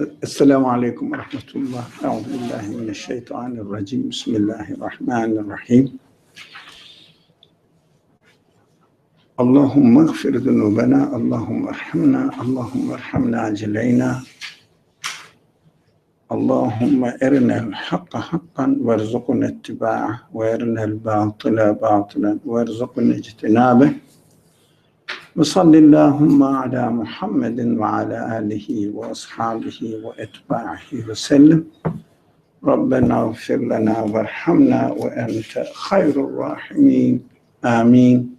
السلام عليكم ورحمة الله. أعوذ بالله من الشيطان الرجيم. بسم الله الرحمن الرحيم. اللهم اغفر ذنوبنا، اللهم ارحمنا، اللهم ارحمنا عجلينا، اللهم ارنا الحق حقا وارزقنا اتباعه، وارنا الباطل باطلا وارزقنا اجتنابه. وصل اللهم على محمد وعلى آله وأصحابه وأتباعه وسلم. ربنا اغفر لنا وارحمنا وأنت خير الراحمين. آمين.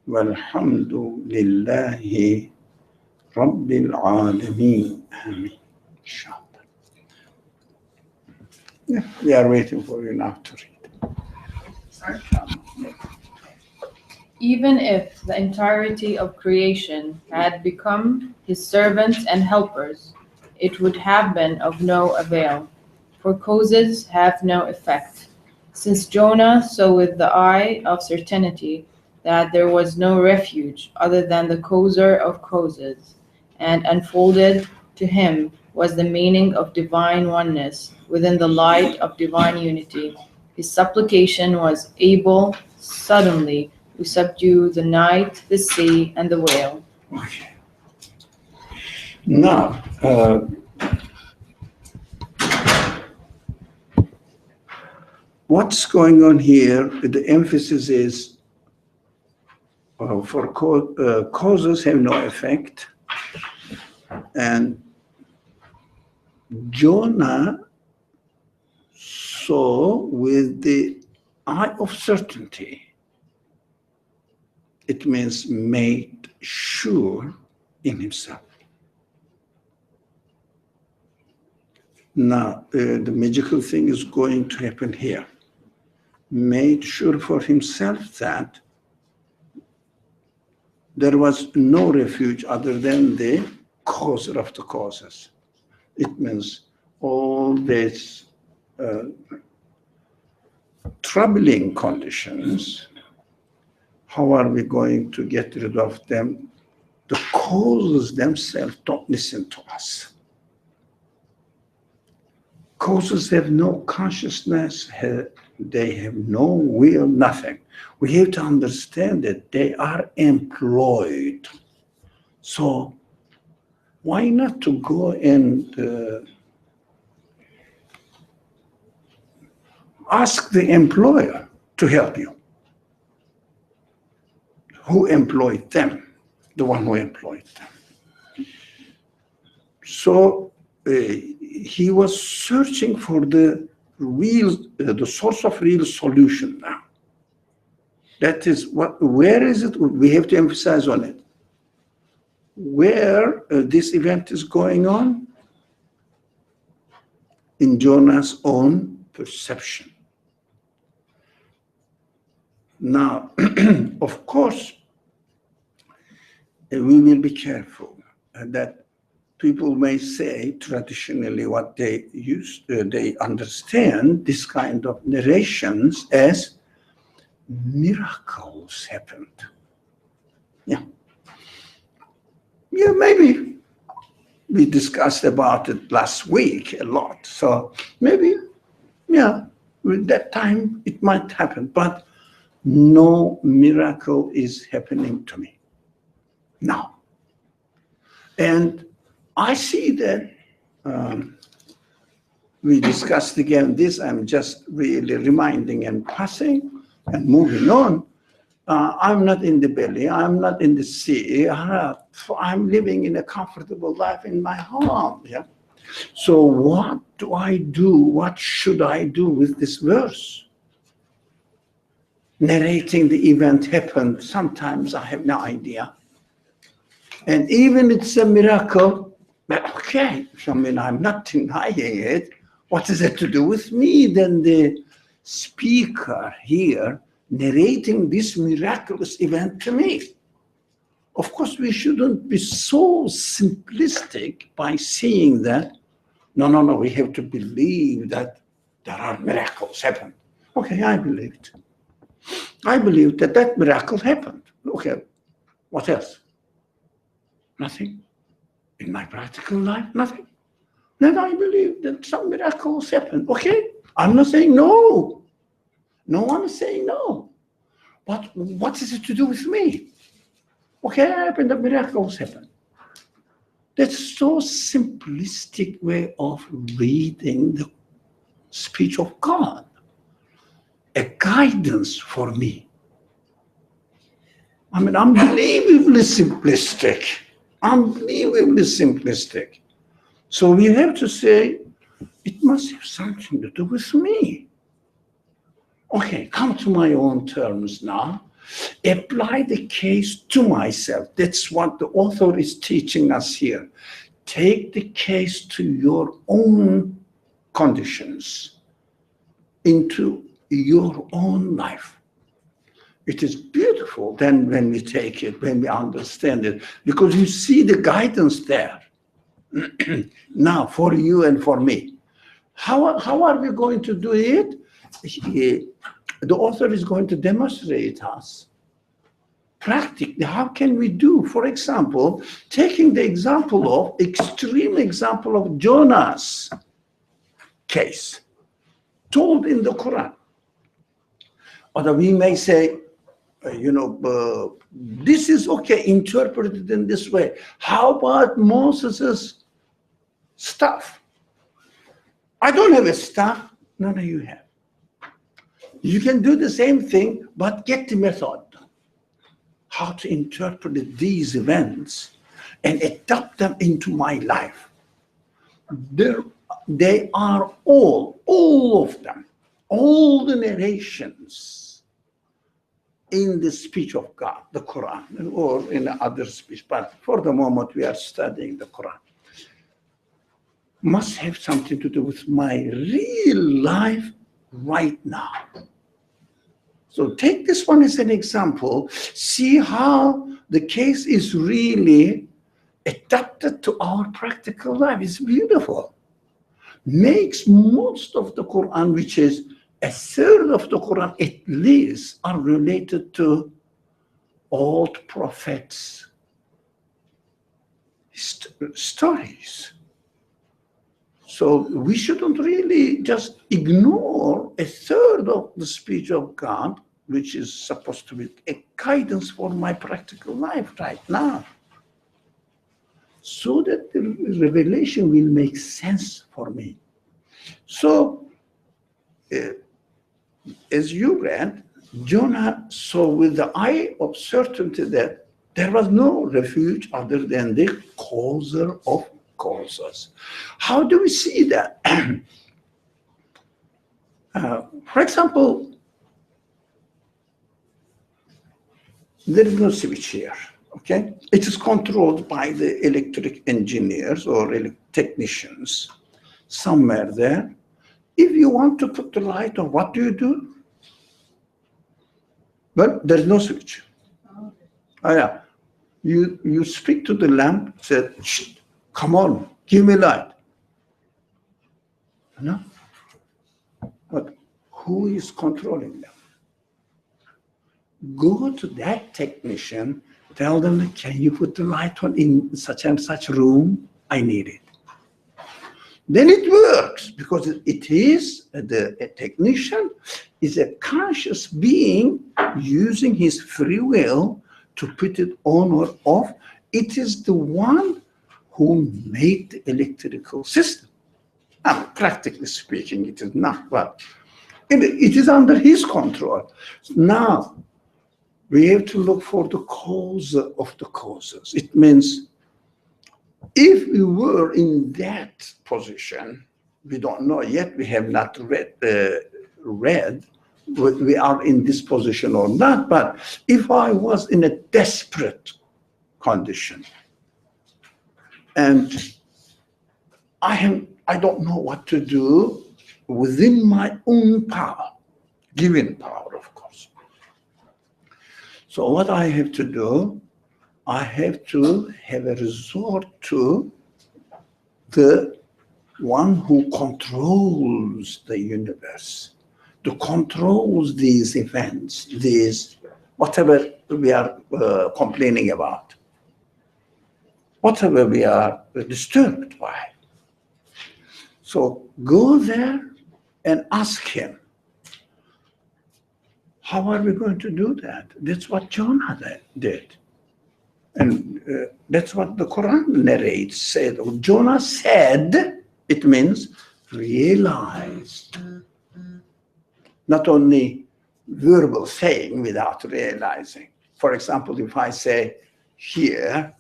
والحمد لله رب العالمين. آمين. إن شاء الله. We are waiting for you now to read. Even if the entirety of creation had become his servants and helpers, it would have been of no avail, for causes have no effect. Since Jonah saw with the eye of certainty that there was no refuge other than the causer of causes, and unfolded to him was the meaning of divine oneness within the light of divine unity, his supplication was able suddenly to subdue the night, the sea, and the whale. Okay. Now, what's going on here? The emphasis is for causes have no effect. And Jonah saw with the eye of certainty. It means made sure in himself. Now, the magical thing is going to happen here. Made sure for himself that there was no refuge other than the causer of the causes. It means all these troubling conditions, how are we going to get rid of them? The causes themselves don't listen to us. Causes have no consciousness, they have no will, nothing. We have to understand that they are employed. So why not to go and ask the employer to help you? Who employed them? The one who employed them. So he was searching for the real, the source of real solution now. That is what. Where is it? We have to emphasize on it. Where this event is going on? In Jonah's own perception. Now, of course, we will be careful that people may say traditionally what they they understand this kind of narrations as miracles happened. Yeah. Yeah, maybe we discussed about it last week a lot. So maybe, yeah, with that time it might happen, but no miracle is happening to me now. And I see that we discussed again this. I'm just really reminding and passing and moving on. I'm not in the belly. I'm not in the sea. I'm living in a comfortable life in my home. Yeah. So what do I do? What should I do with this verse? Narrating the event happened. Sometimes I have no idea. And even it's a miracle, okay, I mean, I'm not denying it. What is it to do with me? Then the speaker here narrating this miraculous event to me. Of course, we shouldn't be so simplistic by saying that, no, we have to believe that there are miracles happen. Okay, I believe it. I believe that that miracle happened. Okay, what else? Nothing. In my practical life, nothing. then I believe that some miracles happen. Okay, I'm not saying no. No one is saying no. But what is it to do with me? Okay, I happen that miracles happen. That's so simplistic way of reading the speech of God. A guidance for me. I mean, unbelievably simplistic. Unbelievably simplistic. So we have to say, it must have something to do with me. Okay, come to my own terms now. Apply the case to myself. That's what the author is teaching us here. Take the case to your own conditions, into your own life. It is beautiful then when we take it, when we understand it, because you see the guidance there. Now, for you and for me. How are we going to do it? The author is going to demonstrate us practically how can we do. For example, taking the extreme example of Jonah's case, told in the Quran. Or we may say, this is okay, interpreted in this way. How about Moses' staff? I don't have a staff. None of you have. You can do the same thing, but get the method. How to interpret these events and adapt them into my life. They are all of them, all the narrations in the speech of God, the Quran, or in other speech. But for the moment, we are studying the Quran. Must have something to do with my real life right now. So take this one as an example. See how the case is really adapted to our practical life. It's beautiful. Makes most of the Quran, which is a third of the Quran at least, are related to old prophets' stories. So we shouldn't really just ignore a third of the speech of God, which is supposed to be a guidance for my practical life right now, so that the revelation will make sense for me. So, as you read, Jonah saw with the eye of certainty that there was no refuge other than the causer of causes. How do we see that? For example, there is no switch here, okay? It is controlled by the electric engineers or technicians somewhere there. If you want to put the light on, what do? Well, there's no switch. Oh yeah, you speak to the lamp, say, shh, come on, give me light. No? But who is controlling them? Go to that technician, tell them, can you put the light on in such and such room? I need it. Then it works, because it is, a technician is a conscious being using his free will to put it on or off. It is the one who made the electrical system. Now, practically speaking, it is not, but it is under his control. Now, we have to look for the cause of the causes. It means if we were in that position, we don't know yet, we have not read we are in this position or not, but if I was in a desperate condition and I don't know what to do within my own power, given power, of course. So what I have to do, I have to have a resort to the one who controls the universe, to controls these events, these whatever we are complaining about, whatever we are disturbed by. So go there and ask him. How are we going to do that? That's what Jonah did. And that's what the Quran narrates, said. Jonah said, it means realized. Not only verbal saying without realizing. For example, if I say here,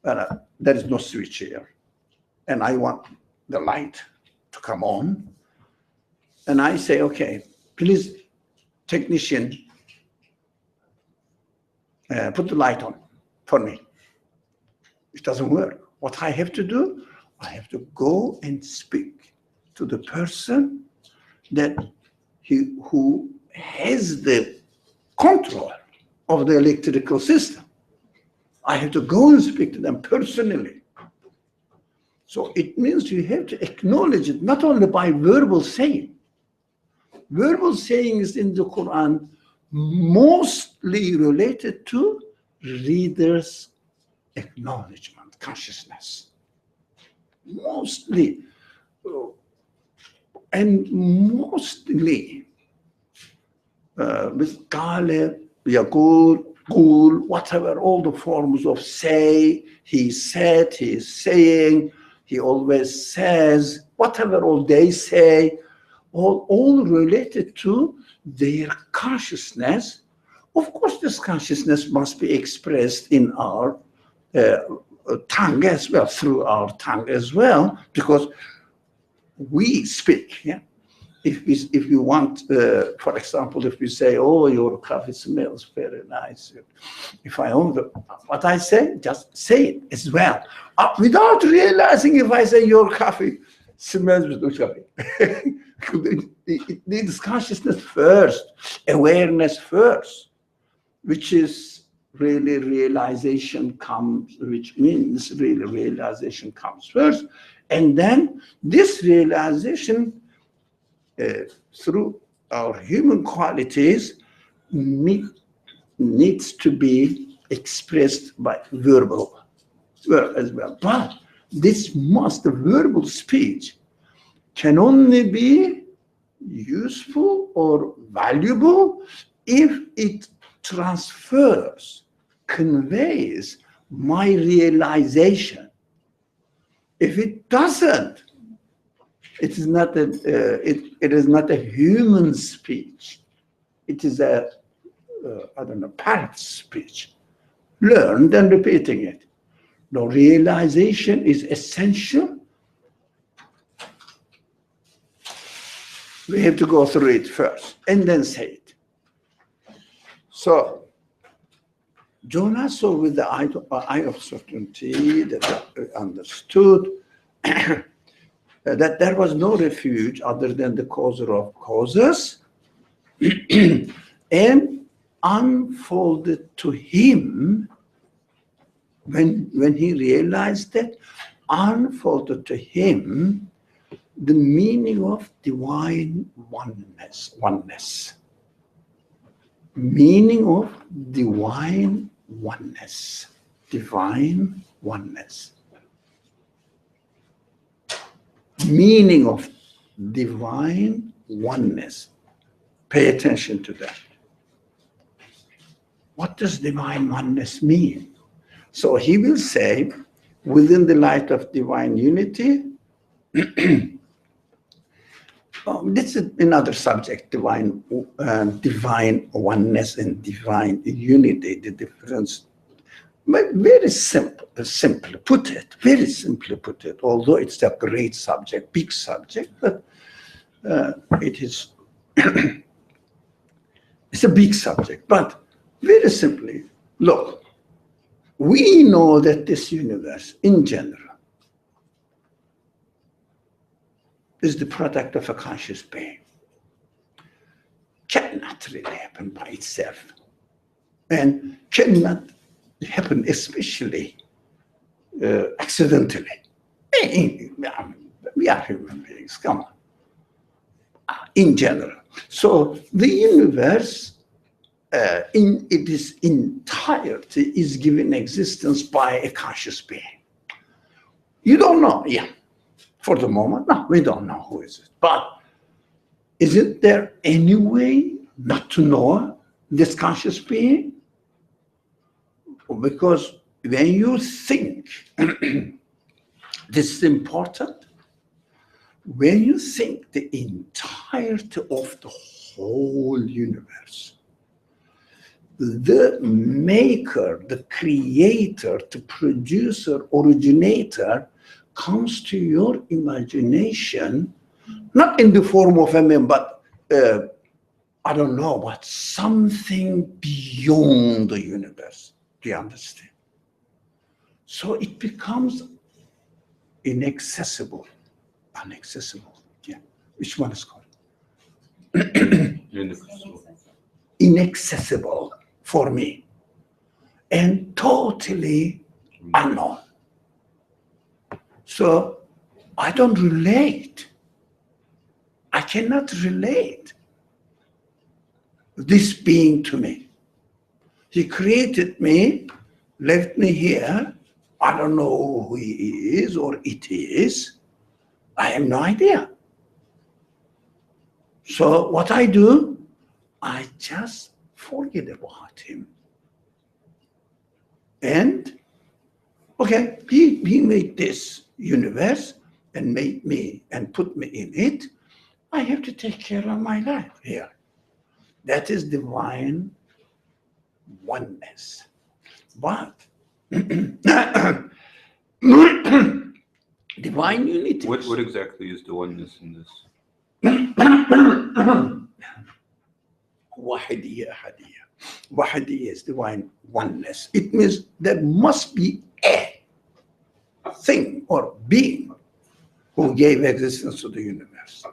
there is no switch here, and I want the light to come on, and I say, okay, please, technician, put the light on for me. It doesn't work. What I have to do, I have to go and speak to the person who has the control of the electrical system. I have to go and speak to them personally. So it means you have to acknowledge it not only by verbal saying. Verbal saying is in the Quran mostly related to readers' acknowledgement, consciousness. Mostly. And mostly with Qala, Yaqul, Qul, whatever, all the forms of say, he said, he is saying, he always says, whatever all they say, all related to their consciousness. Of course, this consciousness must be expressed in our tongue as well, through our tongue as well, because we speak. Yeah? If you want, for example, if we say, oh, your coffee smells very nice. If I own what I say, just say it as well. Without realizing if I say your coffee smells with coffee. It needs consciousness first, awareness first, which is really realization comes, which means really realization comes first. And then this realization through our human qualities needs to be expressed by verbal as well. But the verbal speech can only be useful or valuable if it transfers, conveys my realization. If it doesn't, it is not a human speech. It is a parrot speech, learned and repeating it. No, realization is essential. We have to go through it first and then say it. So Jonah saw with the eye of certainty that understood that there was no refuge other than the causer of causes, and unfolded to him, when he realized that, unfolded to him the meaning of divine oneness. Meaning of divine oneness. Divine oneness. Meaning of divine oneness. Pay attention to that. What does divine oneness mean? So he will say, within the light of divine unity, this is another subject, divine oneness and divine unity, the difference. But very simply put it, although it's a great subject, big subject, but it is, it's a big subject. But very simply, look, we know that this universe in general is the product of a conscious being. Cannot really happen by itself, and cannot happen especially accidentally. We are human beings, come on. In general. So the universe in its entirety is given existence by a conscious being. You don't know, yeah. For the moment, no, we don't know who is it. But isn't there any way not to know this conscious being? Because when you think, this is important, when you think the entirety of the whole universe, the maker, the creator, the producer, originator comes to your imagination, not in the form of a man, but I don't know, but something beyond the universe. Do you understand? So it becomes inaccessible. Yeah. Which one is called? Inaccessible for me. And totally unknown. So I don't relate. I cannot relate this being to me. He created me, left me here. I don't know who he is or it is. I have no idea. So what I do, I just forget about him. And, okay, he made this universe and made me and put me in it. I have to take care of my life here. That is divine oneness. But divine unity. What exactly is the oneness in this? Wahidiyya, Hadiyya. Wahidiyya is divine oneness. It means there must be a thing or being who gave existence to the universe.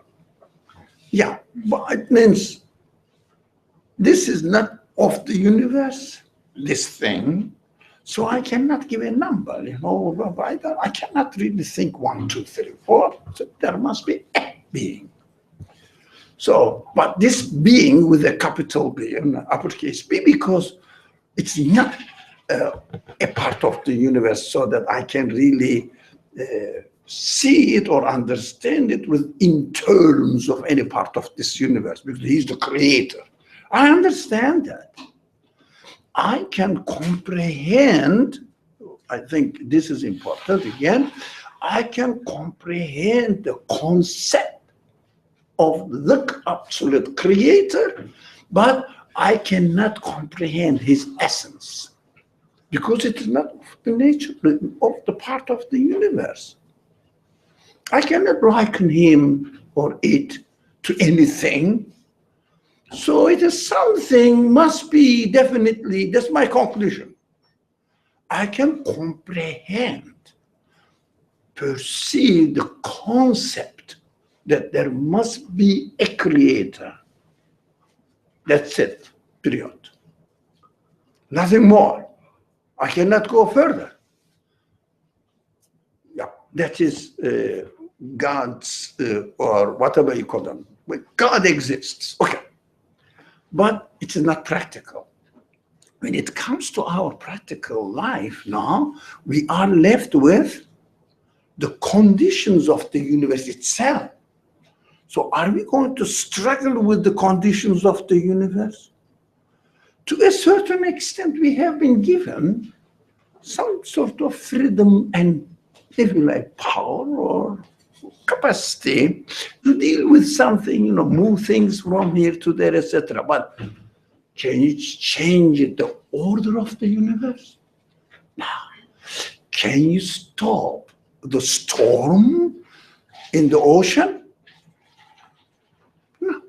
Yeah, but it means this is not of the universe, this thing. So I cannot give a number, I cannot really think 1, 2, 3, 4. So there must be a being. So, but this being with a capital B and uppercase B, because it's not a part of the universe so that I can really see it or understand it in terms of any part of this universe, because he's the creator. I understand that. I can comprehend, I think this is important again, I can comprehend the concept of the absolute creator, but I cannot comprehend his essence because it is not of the nature of the part of the universe. I cannot liken him or it to anything. So it is something, must be definitely, that's my conclusion. I can comprehend, perceive the concept that there must be a creator. That's it, period. Nothing more. I cannot go further. Yeah, that is God's, or whatever you call them. God exists, okay. But it is not practical. When it comes to our practical life now, we are left with the conditions of the universe itself. So are we going to struggle with the conditions of the universe? To a certain extent, we have been given some sort of freedom and, if you like, power or capacity to deal with something, move things from here to there, etc. But can you change the order of the universe? No. Can you stop the storm in the ocean? No.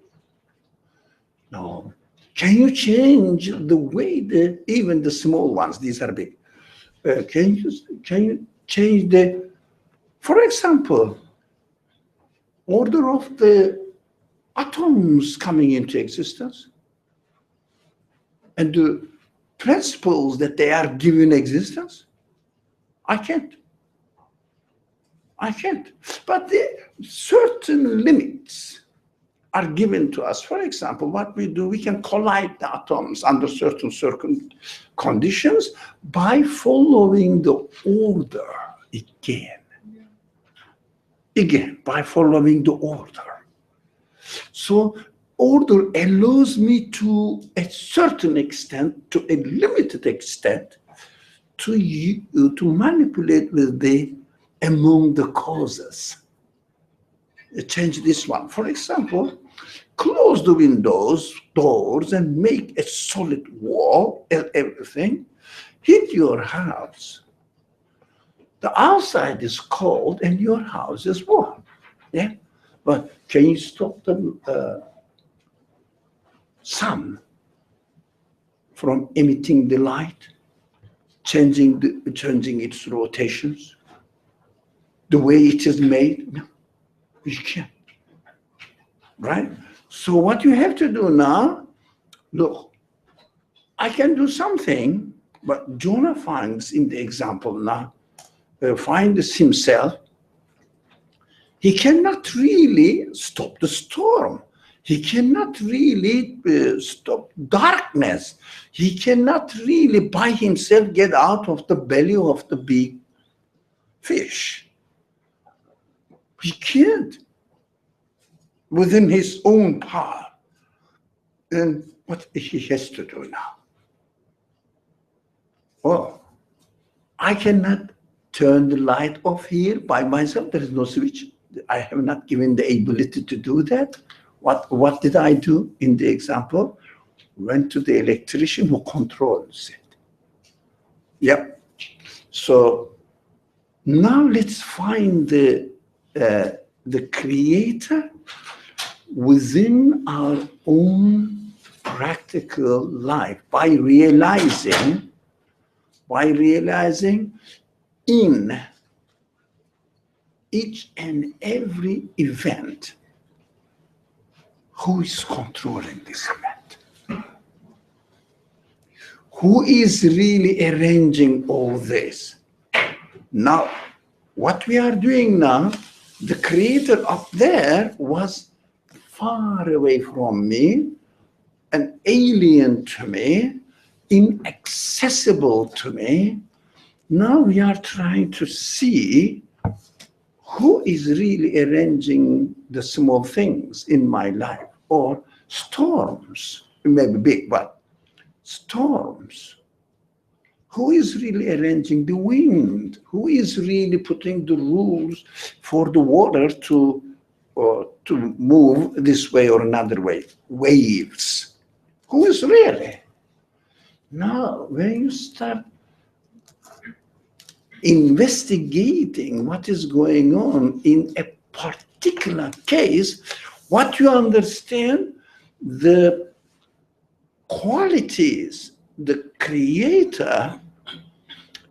No. Can you change the way even the small ones, these are big, can you change for example, order of the atoms coming into existence and the principles that they are given existence? I can't. But certain limits are given to us. For example, what we do, we can collide the atoms under certain conditions by following the order again. Again, by following the order. So order allows me to a certain extent, to a limited extent, to manipulate with the among the causes. Change this one. For example, close the windows, doors, and make a solid wall and everything. Heat your house. The outside is cold and your house is warm. Yeah, but can you stop the sun from emitting the light, changing its rotations, the way it is made? No, you can't. Right? So what you have to do now, look, I can do something, but Jonah finds in the example now, finds himself, he cannot really stop the storm. He cannot really stop darkness. He cannot really by himself get out of the belly of the big fish. He can't within his own power. And what he has to do now? Oh, I cannot turn the light off here by myself. There is no switch. I have not given the ability to do that. What did I do in the example? Went to the electrician who controls it. Yep. So now let's find the creator within our own practical life by realizing in each and every event who is controlling this event, who is really arranging all this. Now, what we are doing now, the creator up there was far away from me, an alien to me, inaccessible to me. Now we are trying to see who is really arranging the small things in my life, or storms, maybe big, but storms. Who is really arranging the wind? Who is really putting the rules for the water to move this way or another way? Waves. Who is really? Now, when you start investigating what is going on in a particular case, what you understand, the qualities, the creator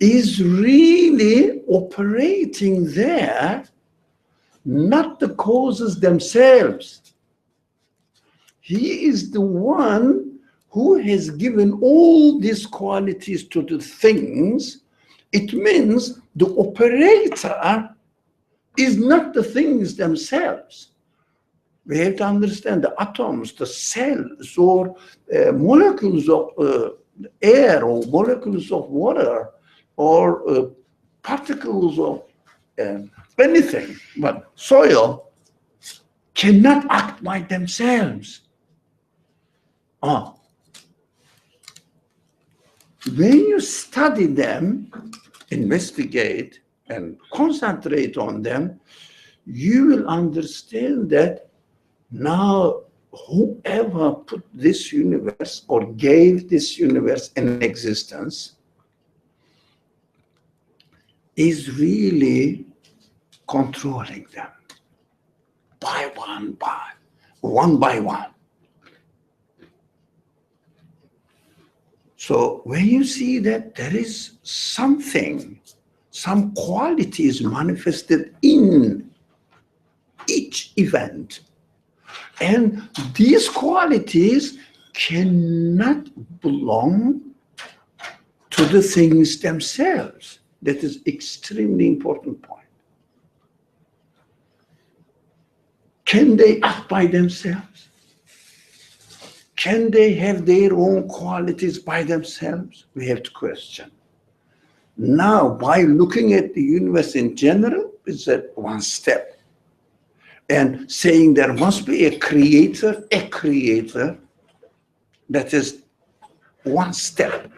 is really operating there, not the causes themselves. He is the one who has given all these qualities to the things. It means the operator is not the things themselves. We have to understand the atoms, the cells, or molecules of air, or molecules of water, or particles of anything, but soil cannot act by themselves. When you study them, investigate, and concentrate on them, you will understand that now whoever put this universe or gave this universe an existence is really controlling them one by one. So when you see that there is something, some qualities manifested in each event, and these qualities cannot belong to the things themselves. That is extremely important point. Can they act by themselves? Can they have their own qualities by themselves? We have to question. Now, by looking at the universe in general, is that one step. and saying there must be a creator, that is one step.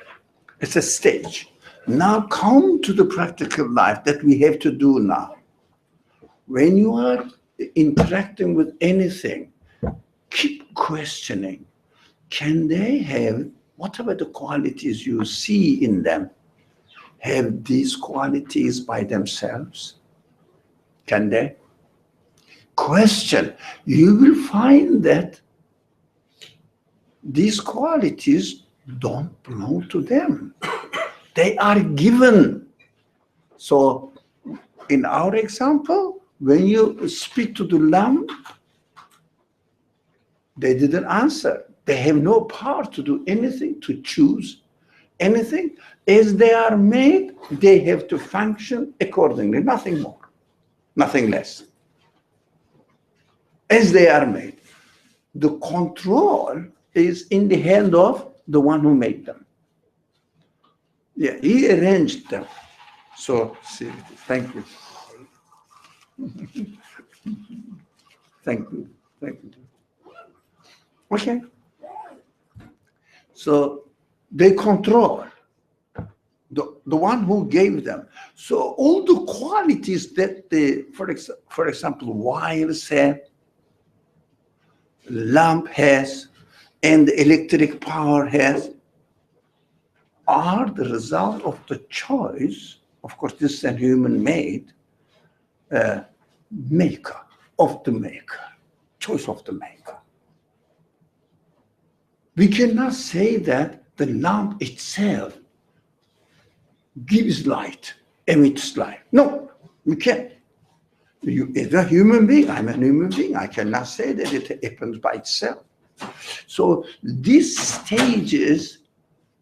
It's a stage. Now come to the practical life that we have to do now. When you are interacting with anything, keep questioning. Can they have, whatever the qualities you see in them, have these qualities by themselves? Can they? Question. You will find that these qualities don't belong to them. They are given. So in our example, when you speak to the lamb, they didn't answer. They have no power to do anything, to choose anything. As they are made, they have to function accordingly, nothing more, nothing less. As they are made. The control is in the hand of the one who made them. Yeah, he arranged them. So, see, thank you. Thank you. Okay. So they control the one who gave them. So all the qualities that for example, wires have, lamp has, and the electric power has, are the result of the choice. Of course, this is a human-made maker of the maker, choice of the maker. We cannot say that the lamp itself gives light, emits light. No, we can't. You, as a human being, I'm a human being. I cannot say that it happens by itself. So these stages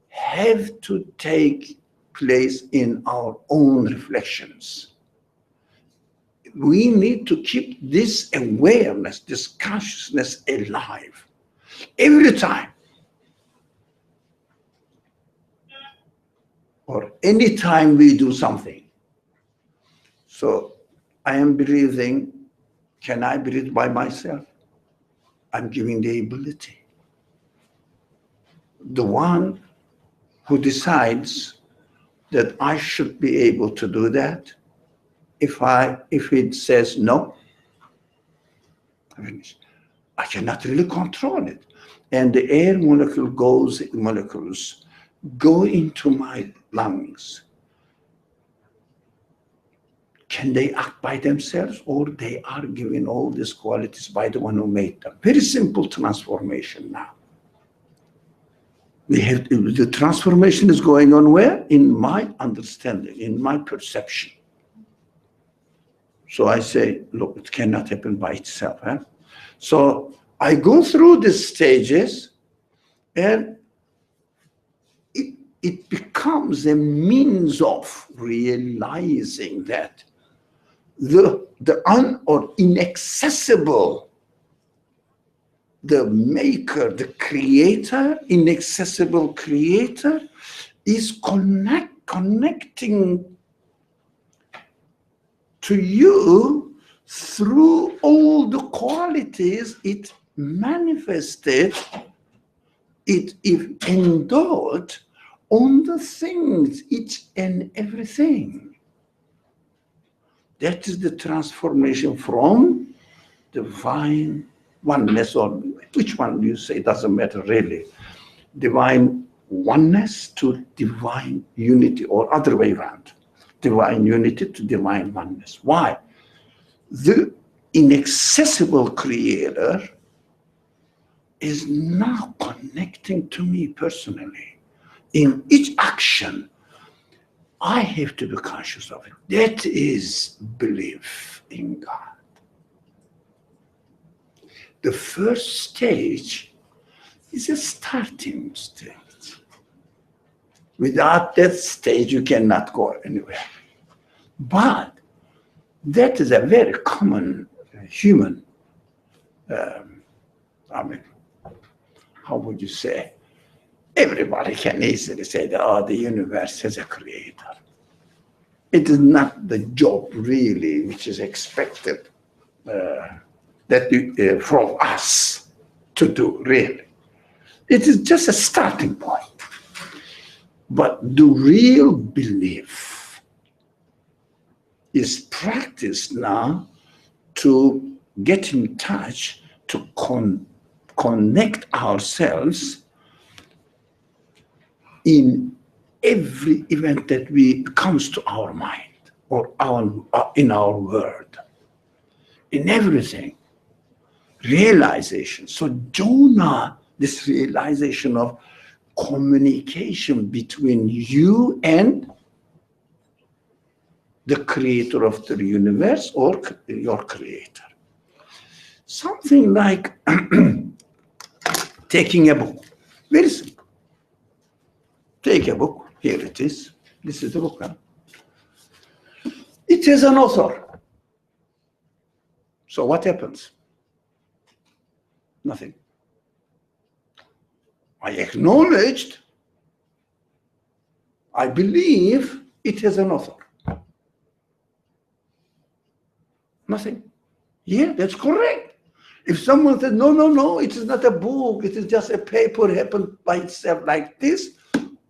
have to take place in our own reflections. We need to keep this awareness, this consciousness alive every time. Or any time we do something. So I am breathing. Can I breathe by myself? I'm giving the ability. The one who decides that I should be able to do that, if it says no, I cannot really control it. And the air molecules go into my lungs. Can they act by themselves, or they are given all these qualities by the one who made them? Very simple transformation now. The transformation is going on where? In my understanding, in my perception. So I say, look, it cannot happen by itself. Huh? So I go through these stages, and it becomes a means of realizing that the inaccessible, the maker, the creator, inaccessible creator, is connecting to you through all the qualities it manifested, it endowed on the things, each and everything. That is the transformation from divine oneness, or which one you say, doesn't matter really. Divine oneness to divine unity, or other way around. Divine unity to divine oneness. Why? The inaccessible creator is now connecting to me personally. In each action, I have to be conscious of it. That is belief in God. The first stage is a starting stage. Without that stage, you cannot go anywhere. But that is a very common human, how would you say? Everybody can easily say that, oh, the universe has a creator. It is not the job really which is expected that from us to do, really. It is just a starting point. But the real belief is practiced now to get in touch, to connect ourselves in every event that comes to our mind or in our world, in everything. Realization. So Jonah, this realization of communication between you and the creator of the universe or your creator. Something like taking a book. Very simple. Take a book. Here it is. This is the book. Huh? It has an author. So what happens? Nothing. I acknowledged, I believe it has an author. Nothing. Yeah, that's correct. If someone said, no, it is not a book, it is just a paper, happened by itself like this,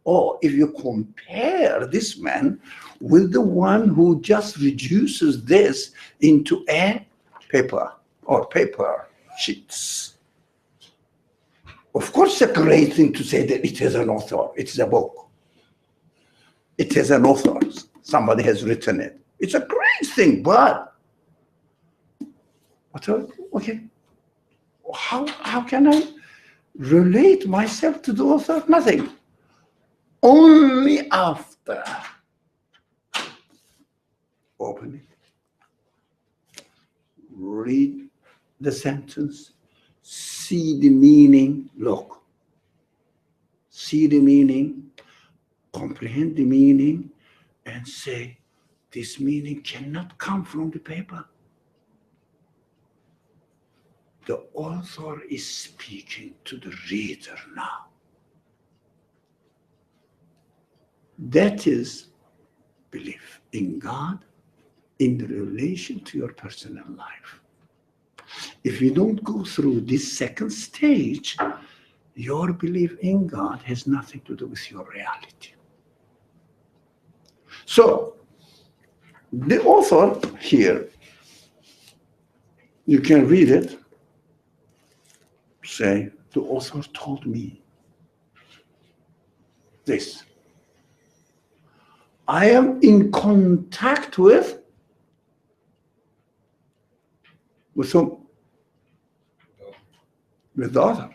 or if you compare this man with the one who just reduces this into a paper or paper sheets. Of course, it's a great thing to say that it has an author. It's a book. It has an author. Somebody has written it. It's a great thing, but okay, how can I relate myself to the author? Nothing. Only after open it, read the sentence, see the meaning, look, see the meaning, comprehend the meaning, and say, this meaning cannot come from the paper. The author is speaking to the reader now. That is belief in God in relation to your personal life. If you don't go through this second stage, your belief in God has nothing to do with your reality. So, the author here, you can read it, say, the author told me this. I am in contact with whom? With the author.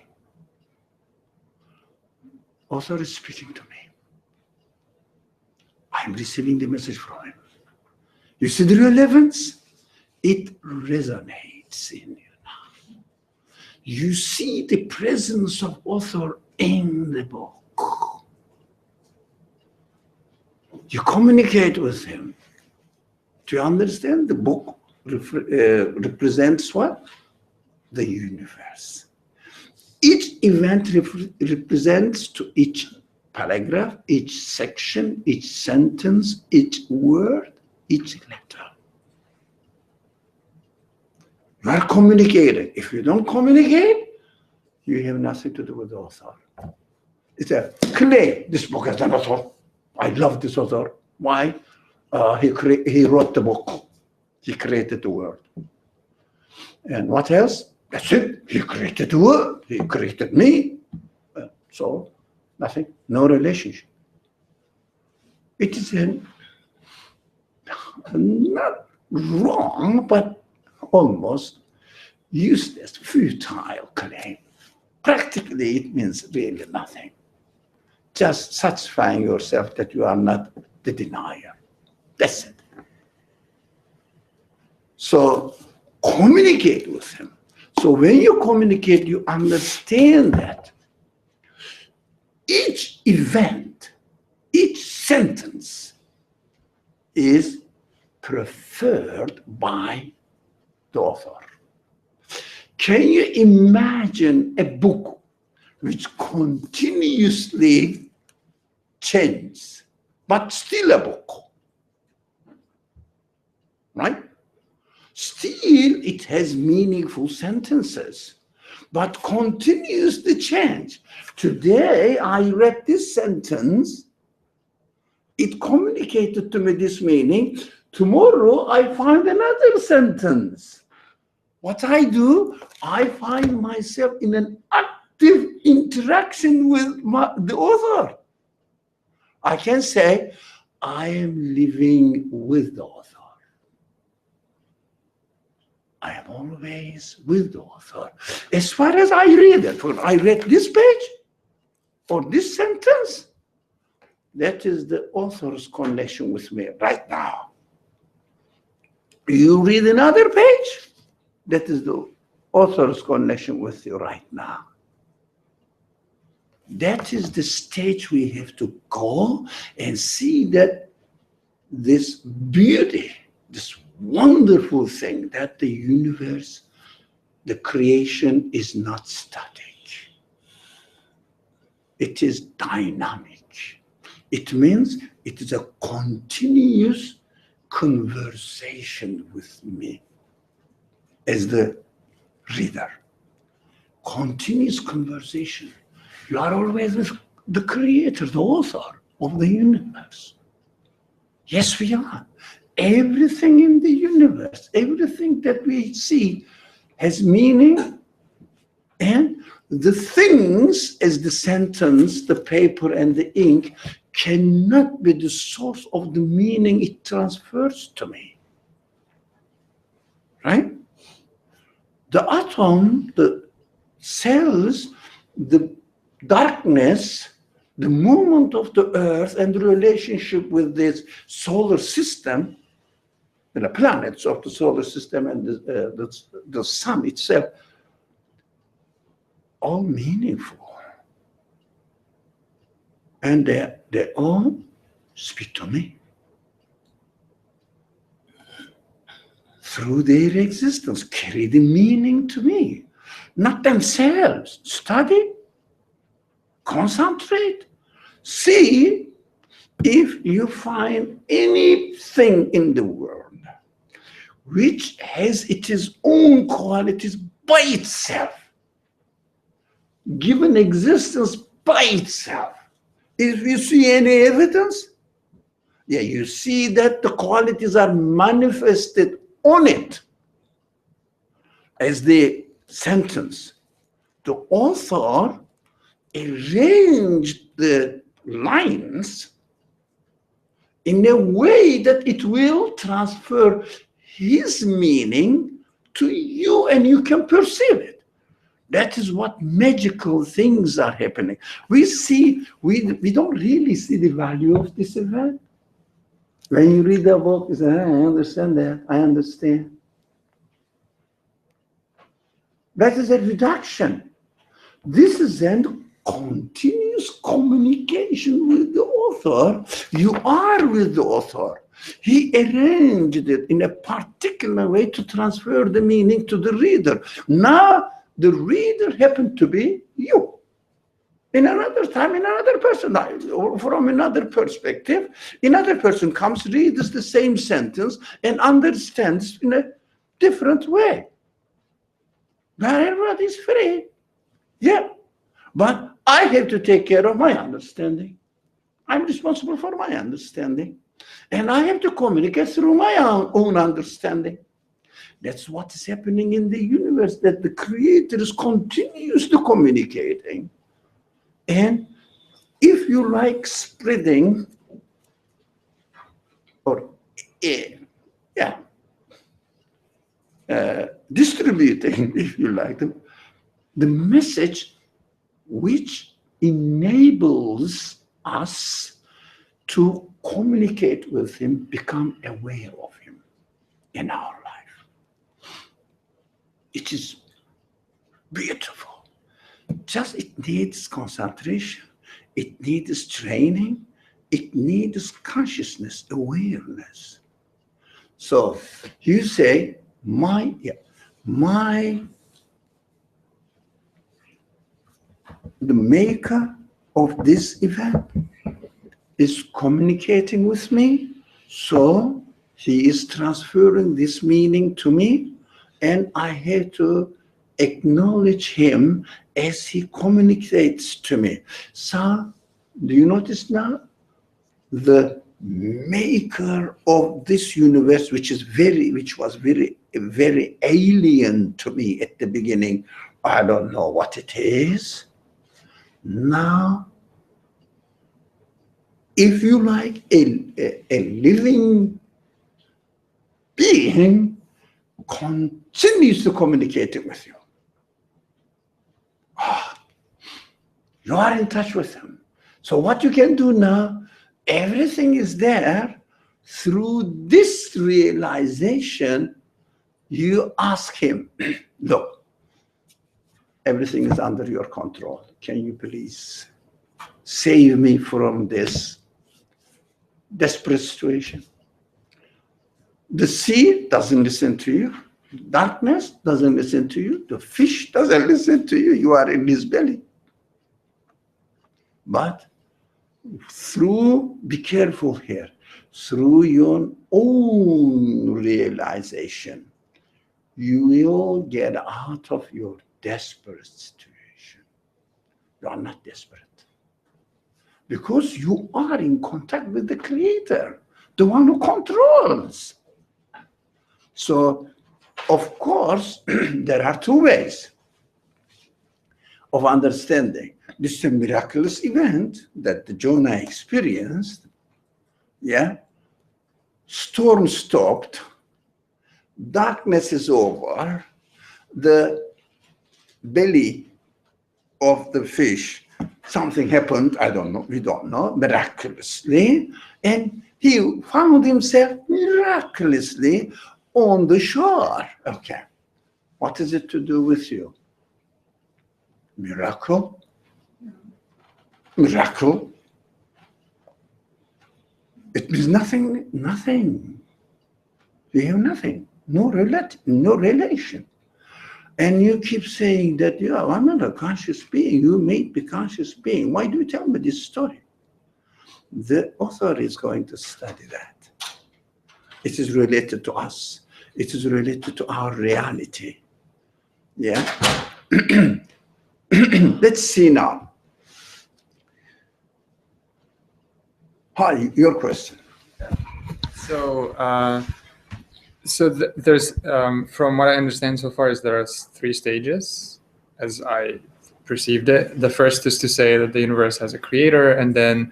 Author is speaking to me. I'm receiving the message from him. You see the relevance? It resonates in you now. You see the presence of author in the book. You communicate with him. Do you understand? The book represents what? The universe. Each event represents to each paragraph, each section, each sentence, each word, each letter. You are communicating. If you don't communicate, you have nothing to do with the author. It's a claim. This book has an author. I love this author. Why? He wrote the book. He created the world. And what else? That's it. He created the world. He created me. So, nothing. No relationship. It is not wrong, but almost useless, futile claim. Practically, it means really nothing. Just satisfying yourself that you are not the denier. That's it. So communicate with him. So when you communicate, you understand that each event, each sentence is preferred by the author. Can you imagine a book which continuously changes, but still a book? Right? Still, it has meaningful sentences, but continues to change. Today, I read this sentence. It communicated to me this meaning. Tomorrow, I find another sentence. What I do, I find myself in an active interaction with the author. I can say, I am living with the author. I am always with the author. As far as I read it, when I read this page or this sentence, that is the author's connection with me right now. You read another page, that is the author's connection with you right now. That is the stage we have to go and see that this beauty, this wonderful thing, that the universe, the creation is not static. It is dynamic. It means it is a continuous conversation with me as the reader. Continuous conversation. You are always with the creator, the author of the universe. Yes, we are. Everything in the universe, everything that we see has meaning, and the things, as the sentence, the paper, and the ink, cannot be the source of the meaning it transfers to me. Right? The atom, the cells, the darkness, the movement of the earth, and the relationship with this solar system, the planets of the solar system, and the sun itself, all meaningful. And they all speak to me through their existence, carry the meaning to me, not themselves. Study, concentrate, see if you find anything in the world which has its own qualities by itself, given existence by itself. If you see any evidence, yeah, you see that the qualities are manifested on it. As the sentence, the author arranged the lines in a way that it will transfer his meaning to you and you can perceive it. That is what magical things are happening. We don't really see the value of this event. When you read the book, you say, I understand that, I understand. That is a reduction. This is then continuous communication with the author. You are with the author. He arranged it in a particular way to transfer the meaning to the reader. Now, the reader happened to be you. In another time, in another person, or from another perspective, another person comes, reads the same sentence, and understands in a different way. Everybody is free. Yeah. But I have to take care of my understanding. I'm responsible for my understanding. And I have to communicate through my own understanding. That's what is happening in the universe, that the Creator is continuously communicating. And if you like spreading, or distributing, if you like, the message which enables us to communicate with him, become aware of him in our life. It is beautiful. Just it needs concentration, it needs training, it needs consciousness, awareness. So you say, the maker of this event is communicating with me, so He is transferring this meaning to me, and I have to acknowledge him as he communicates to me. So, do you notice now? The maker of this universe, which was very alien to me at the beginning, I don't know what it is. Now, if you like, a living being continues to communicate with you. You are in touch with him. So what you can do now, everything is there. Through this realization, you ask him, look, everything is under your control. Can you please save me from this desperate situation? The sea doesn't listen to you. Darkness doesn't listen to you. The fish doesn't listen to you. You are in his belly. But be careful here, through your own realization, you will get out of your desperate situation. You are not desperate, because you are in contact with the Creator, the one who controls. So, of course, there are two ways of understanding. This is a miraculous event that the Jonah experienced. Yeah. Storm stopped. Darkness is over. The belly of the fish, something happened, I don't know, we don't know, miraculously. And he found himself miraculously on the shore. Okay. What is it to do with you? Miracle? Miracle? It means nothing, nothing. We have nothing, no relation. And you keep saying that, yeah, I'm not a conscious being. You made me conscious being. Why do you tell me this story? The author is going to study that. It is related to us. It is related to our reality. Yeah? Let's see now. Hi, your question. So, there's, from what I understand so far, is there's 3 stages, as I perceived it. The first is to say that the universe has a creator, and then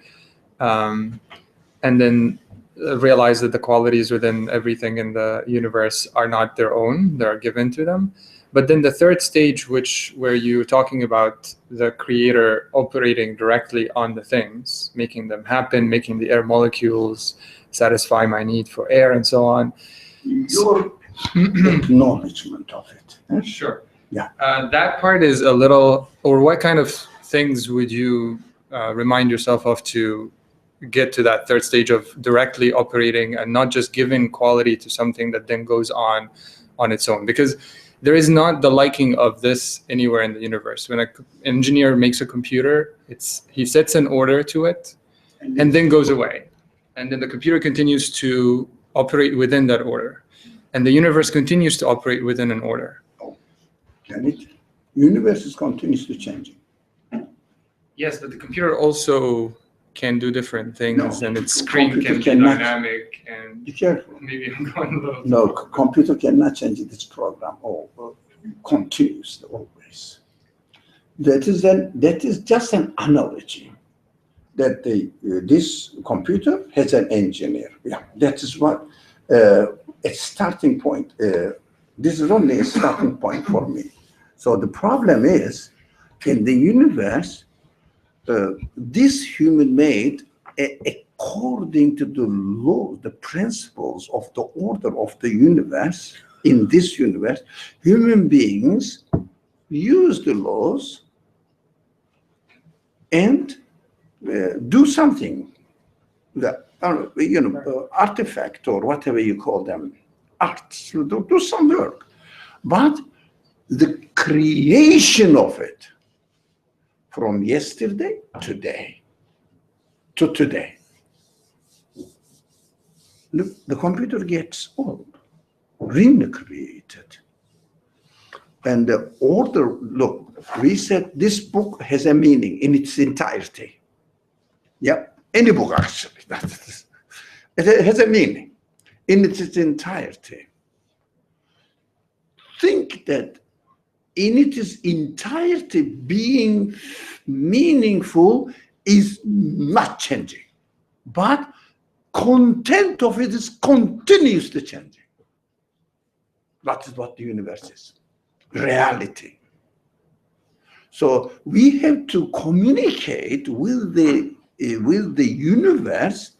realize that the qualities within everything in the universe are not their own; they are given to them. But then the third stage, where you're talking about the creator operating directly on the things, making them happen, making the air molecules satisfy my need for air and so on. Your acknowledgement of it. Sure. Yeah. That part is a little, or what kind of things would you remind yourself of to get to that third stage of directly operating and not just giving quality to something that then goes on its own? Because there is not the liking of this anywhere in the universe. When an engineer makes a computer, he sets an order to it and then goes away. And then the computer continues to operate within that order. And the universe continues to operate within an order. Oh, can it? Universe is continuously changing. Yes, but the computer also can do different things, No, and its screen can be cannot. dynamic, and Be careful. maybe I'm going a little. No, computer cannot change its program continuously, always. That is just an analogy. That this computer has an engineer. Yeah, that is what a starting point. This is only a starting point for me. So the problem is, in the universe, this human made, according to the law, the principles of the order of the universe, in this universe, human beings use the laws and do something, that artifact or whatever you call them, arts, do some work. But the creation of it, from yesterday to today, Look, the computer gets old, really created. And the order, look, we said this book has a meaning in its entirety. Yeah, any book actually. It has a meaning in its entirety. Think that in its entirety being meaningful is not changing, but content of it is continuously changing. That is what the universe is, reality. So we have to communicate with the universe,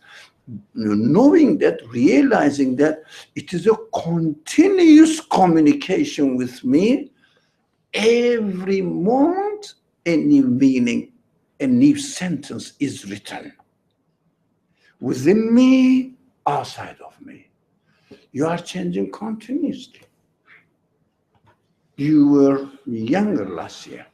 knowing that, realizing that it is a continuous communication with me. Every moment, a new meaning, a new sentence is written within me, outside of me. You are changing continuously. You were younger last year.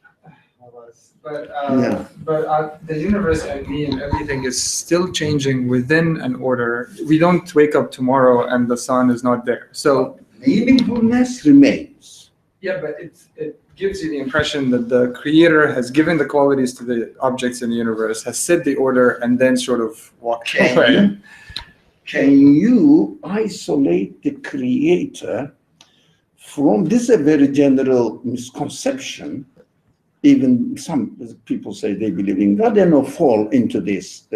But the universe and me and everything is still changing within an order. We don't wake up tomorrow and the sun is not there. So meaningfulness remains. yeah, but it gives you the impression that the creator has given the qualities to the objects in the universe, has set the order, and then sort of walked away. Can you isolate the creator from, this is a very general misconception. Even some people say they believe in God, they don't fall into this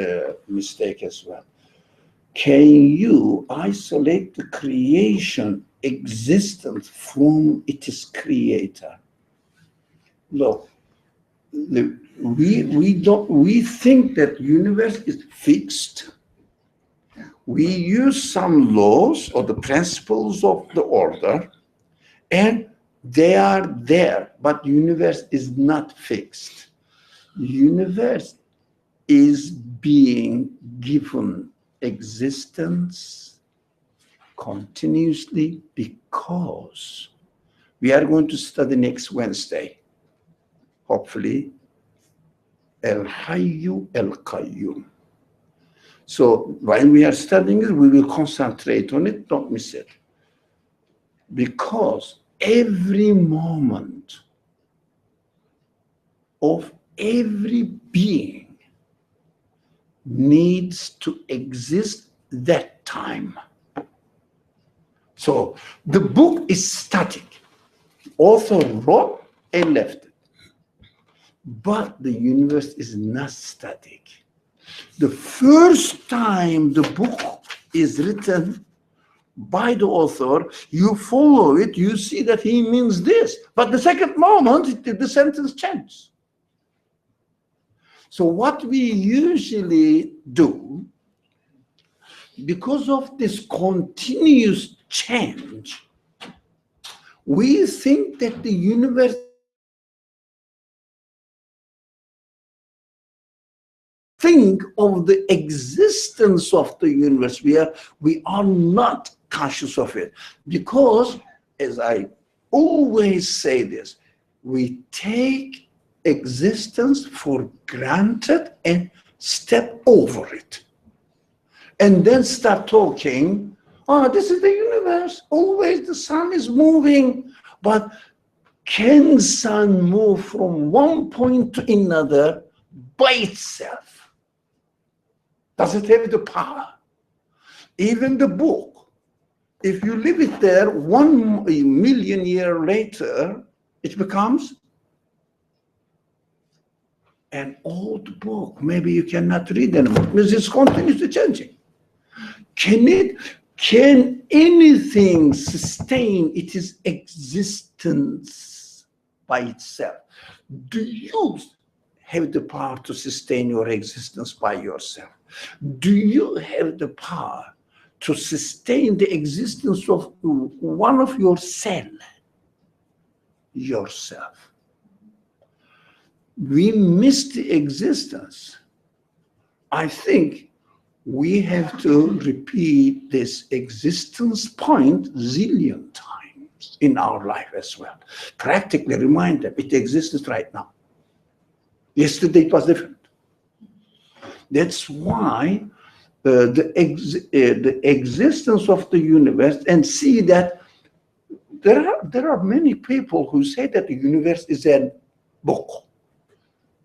mistake as well. Can you isolate the creation existence from its creator? Look, we think that universe is fixed. We use some laws or the principles of the order, and they are there, but universe is not fixed. Universe is being given existence continuously because we are going to study next Wednesday, hopefully, El Hayyu El Qayyum. So while we are studying it, we will concentrate on it, don't miss it. Because every moment of every being needs to exist that time. So the book is static. Author wrote and left it. But the universe is not static. The first time the book is written by the author, you follow it, you see that he means this. But the second moment, the sentence changes. So what we usually do, because of this continuous change, we think that the universe think of the existence of the universe. We are not conscious of it because, as I always say this, we take existence for granted and step over it. And then start talking, oh, this is the universe. Always the sun is moving. But can sun move from one point to another by itself? Does it have the power? Even the book, if you leave it there 1 million years later, it becomes an old book. Maybe you cannot read anymore because it's continuously changing. Can anything sustain its existence by itself? Do you have the power to sustain your existence by yourself? Do you have the power to sustain the existence of one of your cells? Yourself. We miss the existence. I think we have to repeat this existence point zillion times in our life as well. Practically remind them it exists right now. Yesterday it was different. That's why the existence of the universe and see that there are many people who say that the universe is a book,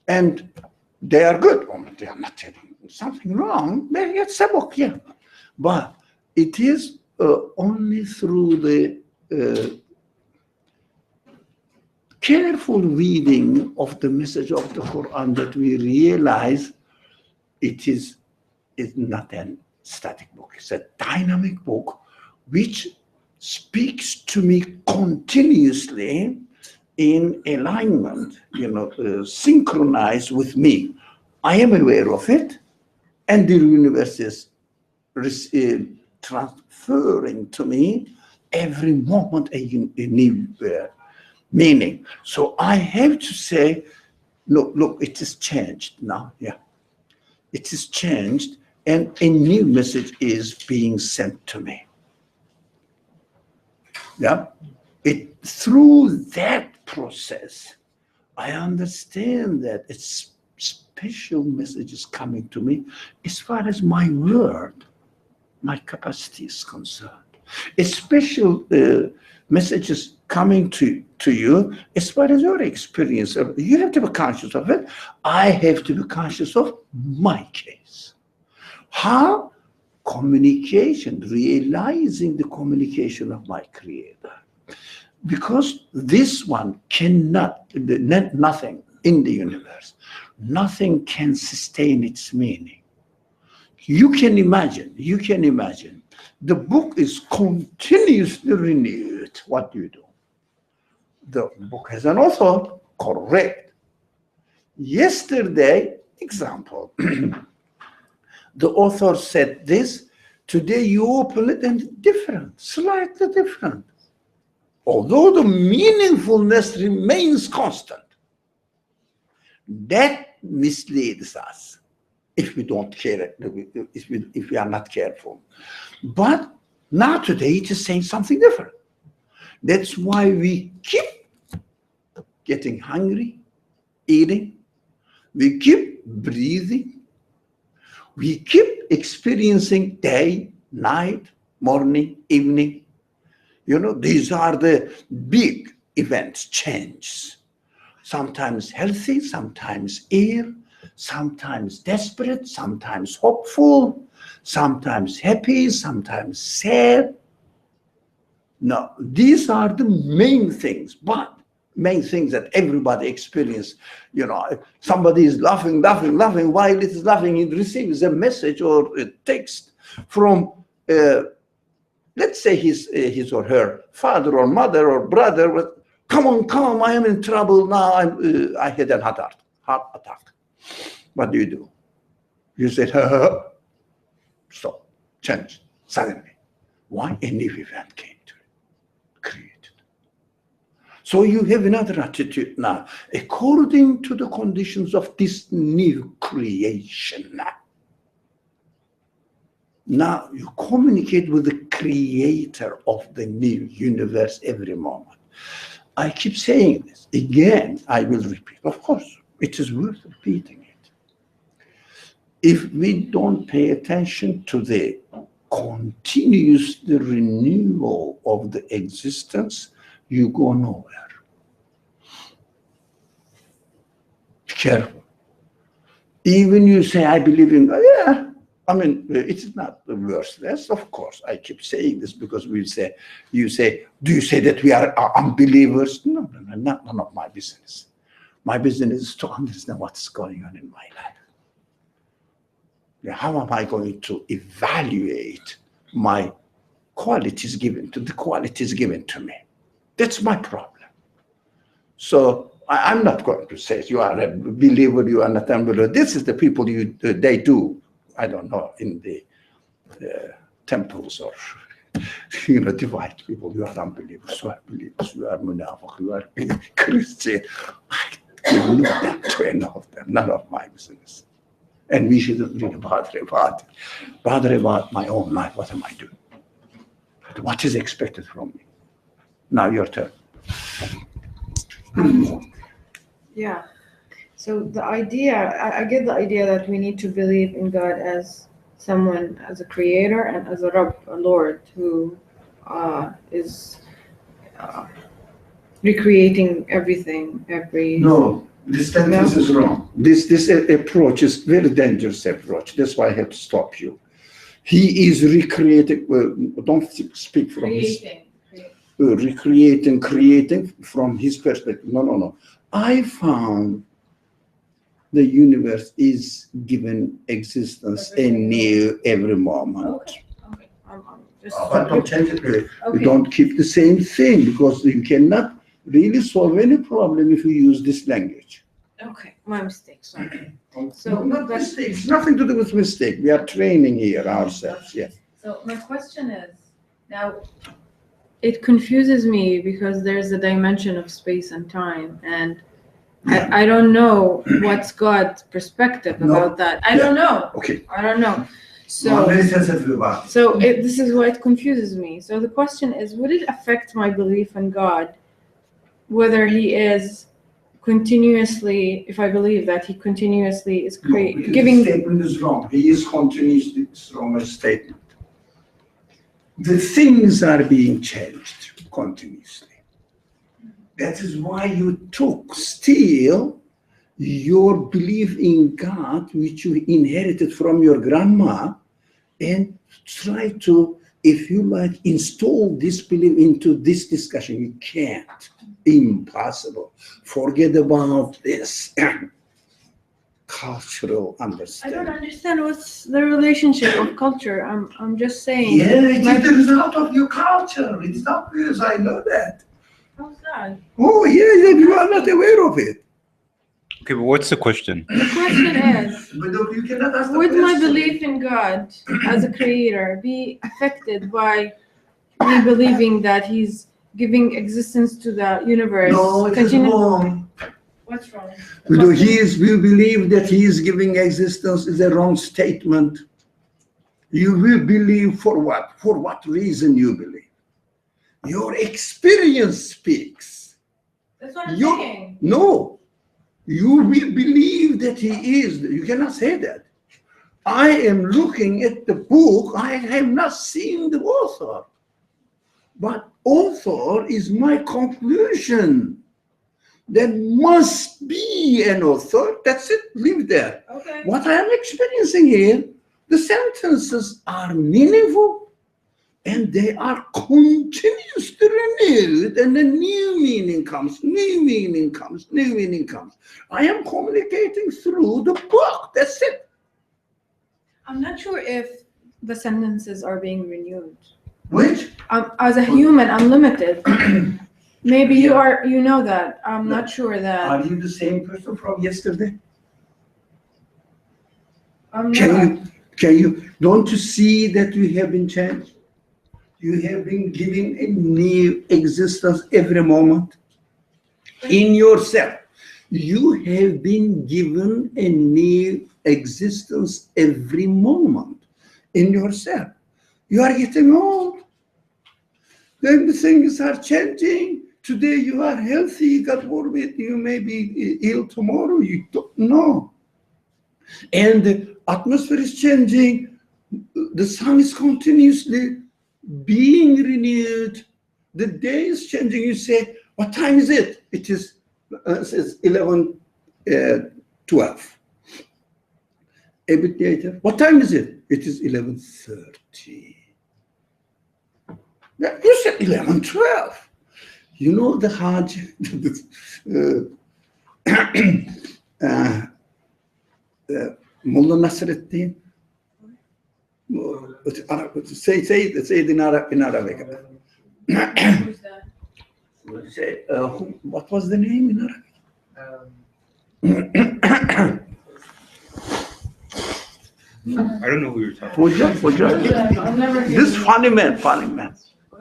and they are good. They are not telling something wrong. Maybe it's a book, yeah, but it is only through the careful reading of the message of the Quran that we realize it is not a static book. It's a dynamic book which speaks to me continuously in alignment, synchronized with me. I am aware of it, and the universe is transferring to me every moment a new meaning. So I have to say, look, it has changed now. Yeah, it has changed, and a new message is being sent to me. Yeah, through that process, I understand that it's special messages coming to me as far as my word, my capacity is concerned. A special messages coming to you as far as your experience. You have to be conscious of it. I have to be conscious of my case. How? Communication, realizing the communication of my Creator. Because this one cannot, nothing in the universe, nothing can sustain its meaning. You can imagine, the book is continuously renewed. What do you do? The book has an author, correct. Yesterday, example, the author said this, today you open it and different, slightly different. Although the meaningfulness remains constant, that misleads us if we don't care, if we are not careful. But now today it is saying something different. That's why we keep getting hungry, eating, we keep breathing, we keep experiencing day, night, morning, evening. These are the big events, changes. Sometimes healthy, sometimes ill, sometimes desperate, sometimes hopeful, sometimes happy, sometimes sad. No, these are the main things, that everybody experiences. Somebody is laughing, while it is laughing, it receives a message or a text from, let's say his or her father or mother or brother, come on, I am in trouble now, I had a heart attack. What do? You said, stop, change, suddenly. Why? A new event came to it, created. So you have another attitude now, according to the conditions of this new creation. Now you communicate with the creator of the new universe every moment. I keep saying this. Again, I will repeat. Of course, it is worth repeating it. If we don't pay attention to the continuous renewal of the existence, you go nowhere. Be careful. Even you say, I believe in God, yeah. It's not worthless, of course. I keep saying this because you say, do you say that we are unbelievers? No, none of my business. My business is to understand what's going on in my life. How am I going to evaluate my qualities given to me? That's my problem. So I'm not going to say you are a believer, you are not a believer. This is the people they do. I don't know, in the temples or, divide people. You are unbelievers, you are believers, you are munafiq, you are Christian. I don't know that to any of them, none of my business. And we shouldn't really bother about my own life. What am I doing? What is expected from me? Now your turn. Yeah. So the idea, I get the idea that we need to believe in God as someone as a creator and as a Rabb, a Lord, who is recreating everything, No, this sentence is wrong. This approach is very dangerous approach. That's why I have to stop you. He is recreating. Don't speak from creating from his perspective. No. I found the universe is given existence anew every moment. Okay. But don't change it. You don't keep the same thing, because you cannot really solve any problem if you use this language. Okay, my mistake. Sorry. So not mistake. It's nothing to do with mistake. We are training here ourselves. Yeah. So my question is, now it confuses me because there's a dimension of space and time, and I don't know what's God's perspective about that. I don't know. Okay. I don't know. This is why it confuses me. So the question is, would it affect my belief in God whether he is continuously, if I believe that he continuously is giving... The statement is wrong. He is continuously wrong statement. The things are being changed continuously. That is why you took still your belief in God, which you inherited from your grandma, and try to, if you like, install this belief into this discussion. You can't. Impossible. Forget about this cultural understanding. I don't understand what's the relationship of culture. I'm just saying. Yeah, it is the result of your culture. It's obvious. I know that. How's that? Oh, yeah, you are not aware of it. Okay, but what's the question? The question is, But you cannot ask the would my question. belief in God as a creator be affected by me believing that he's giving existence to the universe? No, it is wrong. What's wrong? We believe that he is giving existence is a wrong statement. You will believe for what? For what reason you believe? Your experience speaks. That's what I'm saying. No, you will believe that he is. You cannot say that. I am looking at the book. I have not seen the author. But author is my conclusion. There must be an author. That's it. Leave there. Okay. What I am experiencing here, the sentences are meaningful and they are continuously renewed, and a new meaning comes, new meaning comes, new meaning comes. I am communicating through the book. That's it. I'm not sure if the sentences are being renewed. Which? As a human, I'm limited. Maybe you are. You know that. I'm not sure that. Are you the same person from yesterday? I'm Can you? Don't you see that you have been changed? You have been given a new existence every moment in yourself. You have been given a new existence every moment in yourself. You are getting old. Then the things are changing. Today you are healthy, God forbid, you may be ill tomorrow, you don't know. And the atmosphere is changing. The sun is continuously being renewed. The day is changing. You say, what time is it? It is says 11:12. A bit later, what time is it? It is 11:30. You said 11:12. You know the Hajj, Mullah Nasruddin. Say it in Arabic. Who's that? Say, what was the name in Arabic? I don't know who you're talking about. Fujah. This funny man.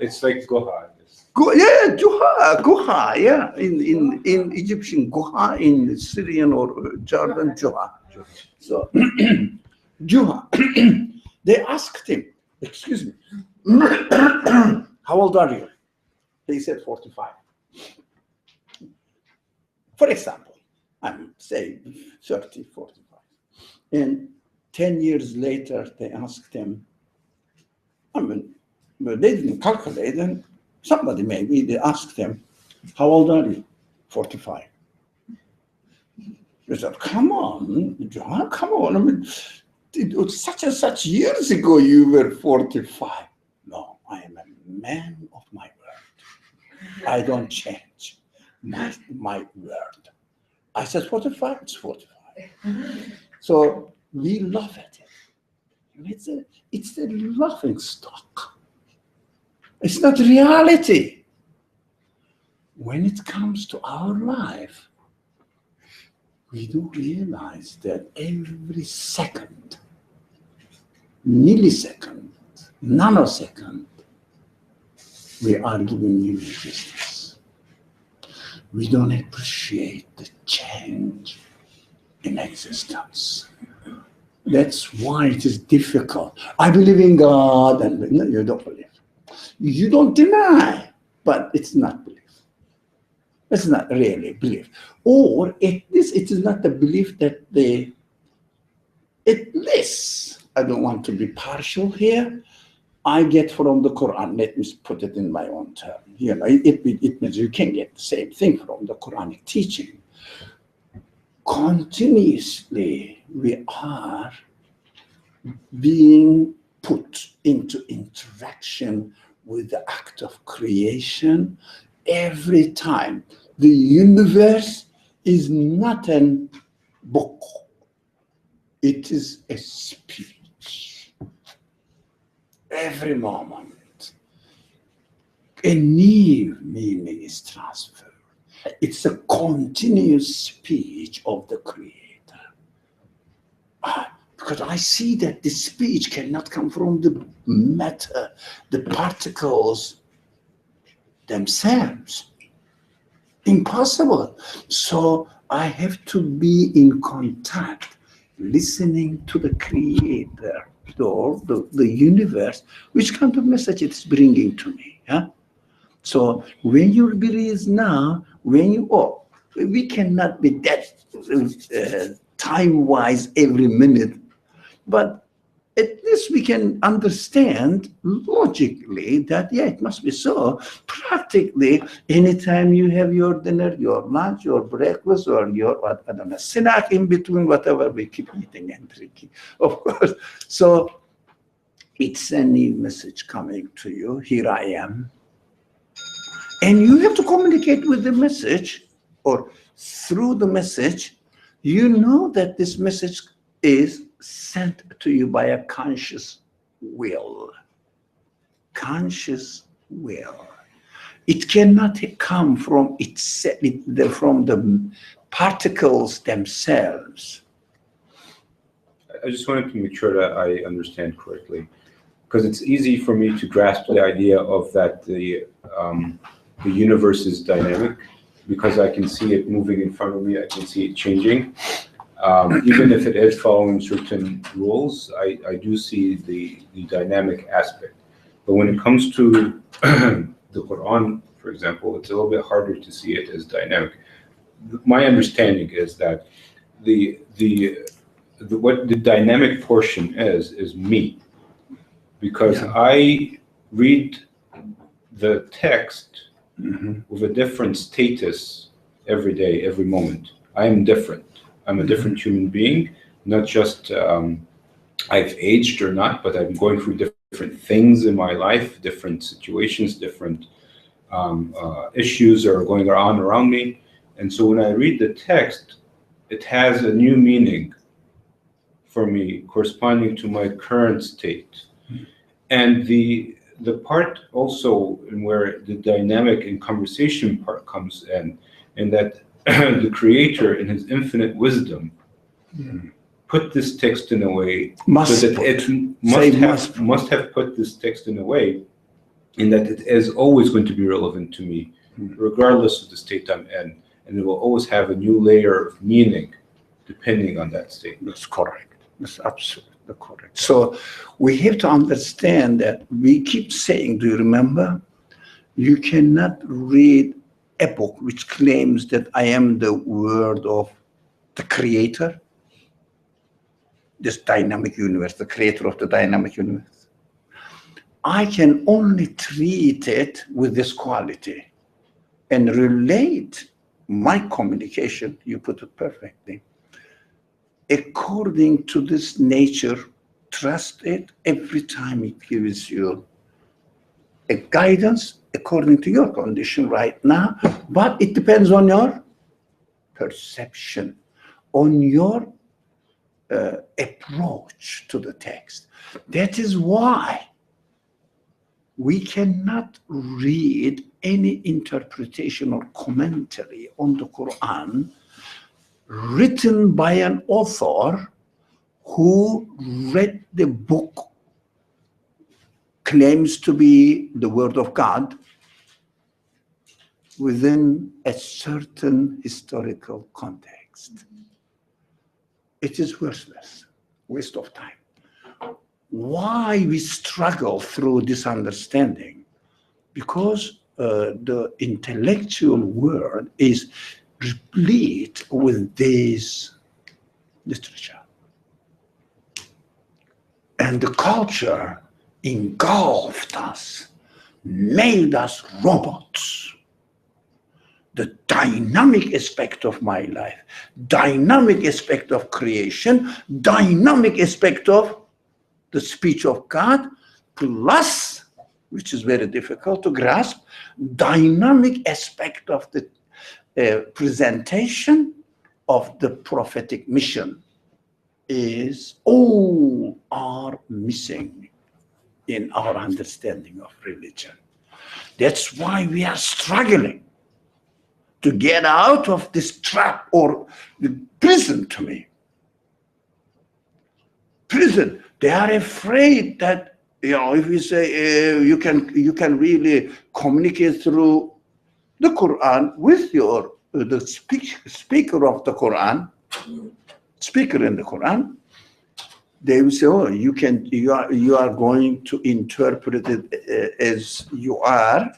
It's like Goha. Guha, yeah. In Egyptian, Guha, in Syrian or Jordan, Juha. So, Juha, they asked him, excuse me, how old are you? He said 45. For example, I'm saying 30, 45. And 10 years later, they asked him, I mean, but they didn't calculate, and somebody maybe, they asked him, how old are you? 45. He said, come on, John, come on. I mean, it was such and such years ago you were 45. No, I am a man of my word. I don't change my word. I said 45, it's 45. So we laugh at it. It's a laughing stock. It's not reality. When it comes to our life, we do realize that every second, millisecond, nanosecond, we are giving new existence. We don't appreciate the change in existence. That's why it is difficult. I believe in God, and no, you don't believe. You don't deny, but it's not belief. It's not really belief. Or it is not the belief that at least, I don't want to be partial here, I get from the Quran. Let me put it in my own term. It means you can get the same thing from the Quranic teaching. Continuously, we are being put into interaction with the act of creation every time. The universe is not a book. It is a speech. Every moment, a new meaning is transferred. It's a continuous speech of the Creator. Because I see that the speech cannot come from the matter, the particles themselves. Impossible. So I have to be in contact, listening to the Creator, or the universe, which kind of message it's bringing to me. Yeah? So when you breathe now, we cannot be that time-wise every minute, but at least we can understand logically that, yeah, it must be so. Practically, anytime you have your dinner, your lunch, your breakfast, or your, I don't know, snack in between, whatever we keep eating and drinking, of course. So it's a new message coming to you. Here I am. And you have to communicate with the message, or through the message, you know that this message is sent to you by a conscious will. Conscious will. It cannot come from from the particles themselves. I just wanted to make sure that I understand correctly, because it's easy for me to grasp the idea of that the universe is dynamic, because I can see it moving in front of me, I can see it changing. Even if it is following certain rules, I do see the dynamic aspect. But when it comes to the Quran, for example, it's a little bit harder to see it as dynamic. My understanding is that what the dynamic portion is me, because I read the text with a different status every day, every moment. I am different. I'm a different human being, not just I've aged or not, but I'm going through different things in my life, different situations, different issues are going on around me. And so when I read the text, it has a new meaning for me corresponding to my current state. And the part also in where the dynamic and conversation part comes in, and that the Creator in his infinite wisdom put this text in a way must have put this text in a way in that it is always going to be relevant to me, regardless of the state I'm in, and it will always have a new layer of meaning depending on that state. That's correct. That's absolutely correct. So we have to understand that we keep saying, do you remember? You cannot read a book which claims that I am the word of the Creator this dynamic universe, the creator of the dynamic universe. I can only treat it with this quality and relate my communication, you put it perfectly, according to this nature. Trust it every time it gives you a guidance according to your condition right now, but it depends on your perception, on your approach to the text. That is why we cannot read any interpretation or commentary on the Quran written by an author who read the book, claims to be the word of God, within a certain historical context. It is worthless, waste of time. Why we struggle through this understanding? Because the intellectual world is replete with this literature. And the culture engulfed us, made us robots. The dynamic aspect of my life, dynamic aspect of creation, dynamic aspect of the speech of God, plus, which is very difficult to grasp, dynamic aspect of the presentation of the prophetic mission is all are missing in our understanding of religion. That's why we are struggling to get out of this trap, or the prison to me. Prison. They are afraid that, if we say you can really communicate through the Quran with the speaker of the Quran, speaker in the Quran, they will say, oh, you are going to interpret it as you are,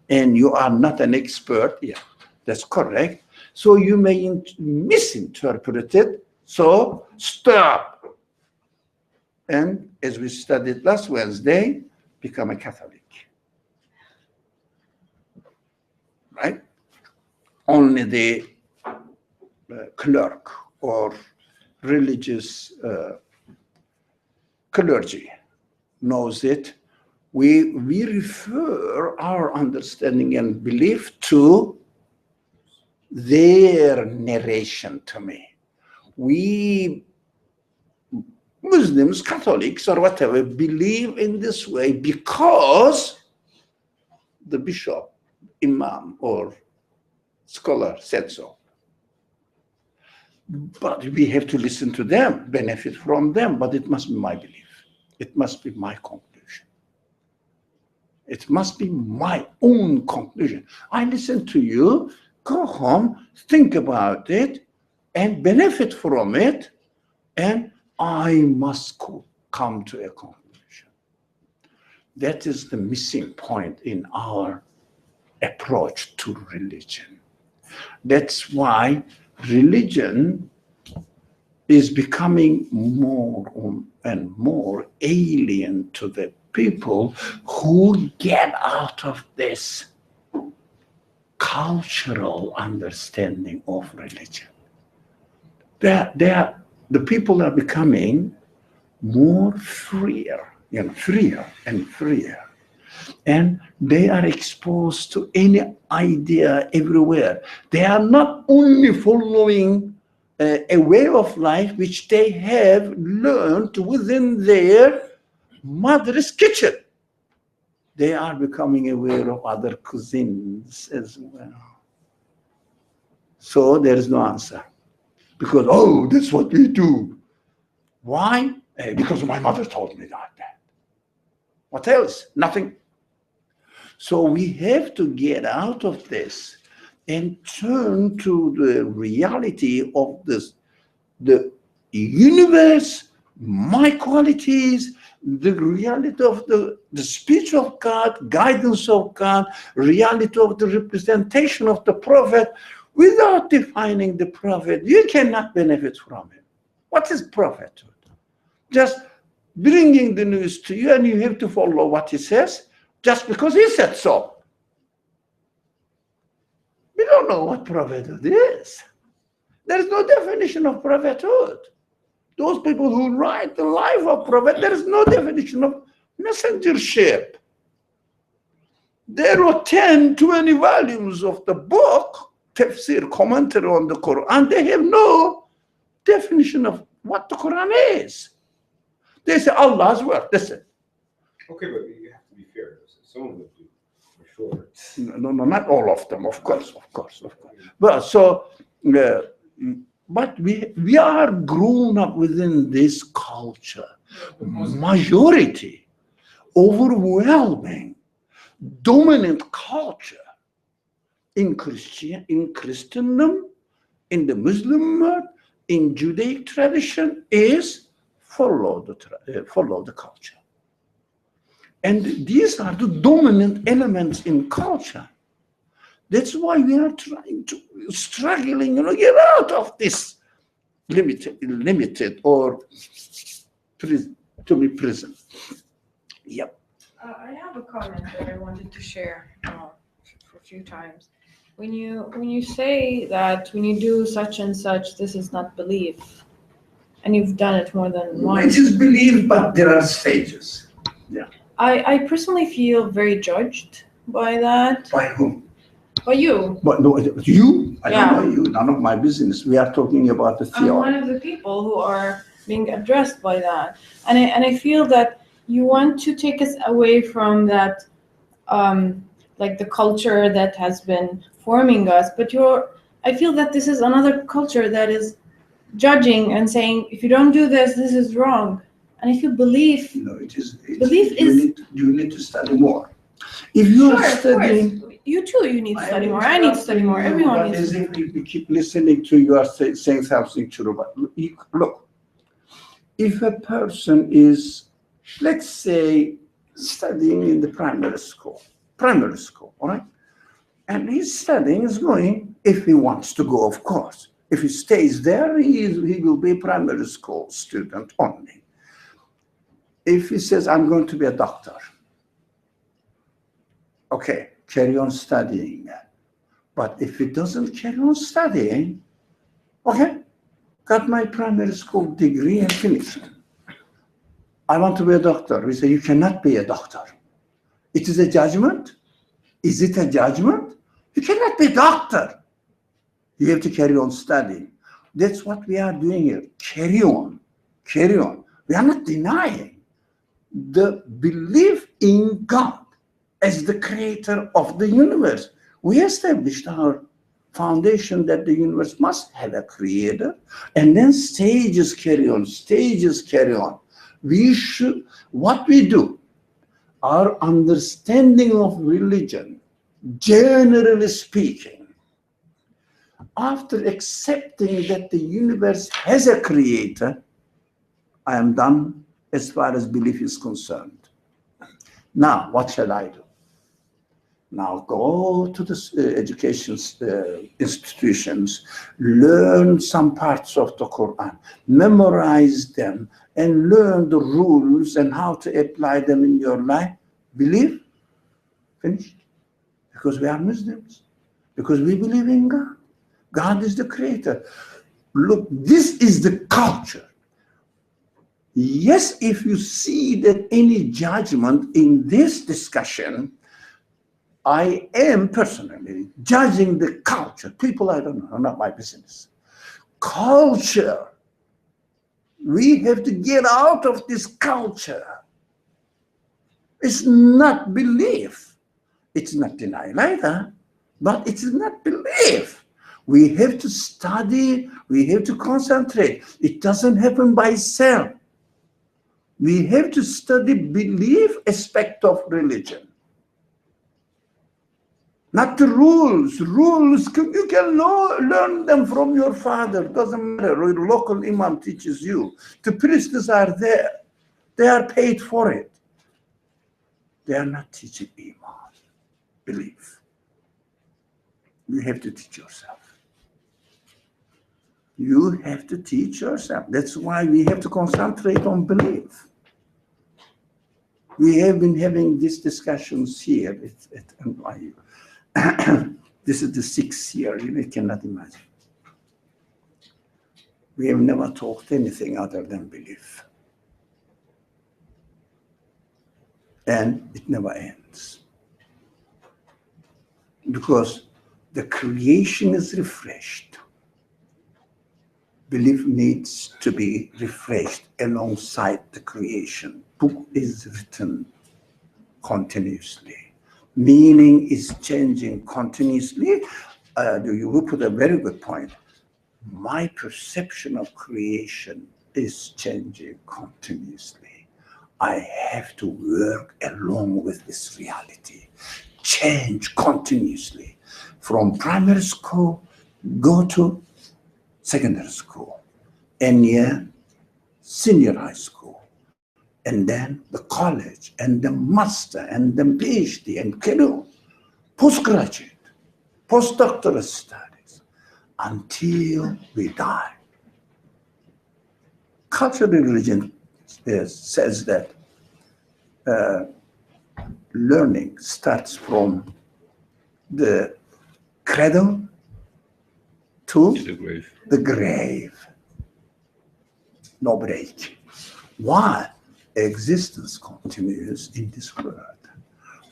and you are not an expert. Yeah, that's correct. So you may misinterpret it. So stop. And as we studied last Wednesday, become a Catholic. Right? Only the clerk or religious clergy knows it. We refer our understanding and belief to their narration to me. We Muslims, Catholics, or whatever, believe in this way because the bishop, imam, or scholar said so. But we have to listen to them, benefit from them, but it must be my belief. It must be my conclusion. It must be my own conclusion. I listen to you, go home, think about it, and benefit from it, and I must come to a conclusion. That is the missing point in our approach to religion. That's why religion is becoming more and more alien to the people who get out of this cultural understanding of religion. The people are becoming more freer and freer. And they are exposed to any idea everywhere. They are not only following a way of life which they have learned within their mother's kitchen. They are becoming aware of other cuisines as well. So there is no answer. Because, oh, that's what we do. Why? Because my mother told me that. What else? Nothing. So we have to get out of this and turn to the reality of the universe, my qualities, the reality of the speech of God, guidance of God, reality of the representation of the prophet. Without defining the prophet, you cannot benefit from him. What is prophethood? just bringing the news to you, and you have to follow what he says just because he said so. We don't know what prophethood is. There is no definition of prophethood. Those people who write the life of prophet, there is no definition of messengership. They wrote 10, 20 volumes of the book, tafsir, commentary on the Quran. They have no definition of what the Quran is. They say Allah's word. That's it. Okay, but you have to be fair. Some of them do, for sure. No, not all of them, of course. But but we are grown up within this culture. Majority, overwhelming, dominant culture in Christendom, in the Muslim world, in Judaic tradition is follow the culture. And these are the dominant elements in culture. That's why we are struggling, get out of this limited or to be prison. Yep. I have a comment that I wanted to share for a few times. When you say that when you do such and such, this is not belief, and you've done it more than once. It is belief, but there are stages. Yeah. I personally feel very judged by that. By whom? By you. But no, you? I Yeah. don't know you. None of my business. We are talking about the I'm one theory. of the people who are being addressed by that, and I feel that you want to take us away from that, like the culture that has been forming us. But I feel that this is another culture that is judging and saying, if you don't do this, this is wrong. And if you believe, No, it is. Belief You need to study more. If you are sure, of studying. course, you too, you need to study more. I need to study more. Everyone But needs as to. if we keep listening to you are saying something true. But look, if a person is, let's say, studying in the primary school, all right? And he's studying, is going, if he wants to go, of course. If he stays there, he will be a primary school student only. If he says, I'm going to be a doctor, okay, carry on studying. But if he doesn't carry on studying, okay, got my primary school degree and finished. I want to be a doctor. We say, you cannot be a doctor. It is a judgment. Is it a judgment? You cannot be a doctor. You have to carry on studying. That's what we are doing here. Carry on. We are not denying the belief in God as the creator of the universe. We established our foundation that the universe must have a creator, and then stages carry on. What we do, our understanding of religion, generally speaking, after accepting that the universe has a creator, I am done as far as belief is concerned. Now, what shall I do? Now go to the education institutions, learn some parts of the Quran, memorize them, and learn the rules and how to apply them in your life. Believe? Finished. Because we are Muslims. Because we believe in God. God is the creator. Look, this is the culture. Yes, if you see that any judgment in this discussion, I am personally judging the culture. People, I don't know, not my business. Culture. We have to get out of this culture. It's not belief. It's not denial either, but it's not belief. We have to study, we have to concentrate. It doesn't happen by itself. We have to study belief aspect of religion. Not the rules. Rules, you can learn them from your father. Doesn't matter. Your local imam teaches you. The priests are there. They are paid for it. They are not teaching iman, belief. You have to teach yourself. You have to teach yourself. That's why we have to concentrate on belief. We have been having these discussions here at NYU. This is the 6th year, you cannot imagine. We have never talked anything other than belief. And it never ends. Because the creation is refreshed. Belief needs to be refreshed alongside the creation. Book is written continuously. Meaning is changing continuously. You put a very good point. My perception of creation is changing continuously. I have to work along with this reality. Change continuously. From primary school, go to secondary school, and senior high school, and then the college, and the master, and the PhD, and career, postgraduate, postdoctoral studies, until we die. Cultural religion says that learning starts from the cradle to the grave. No break. Why? Existence continues in this world.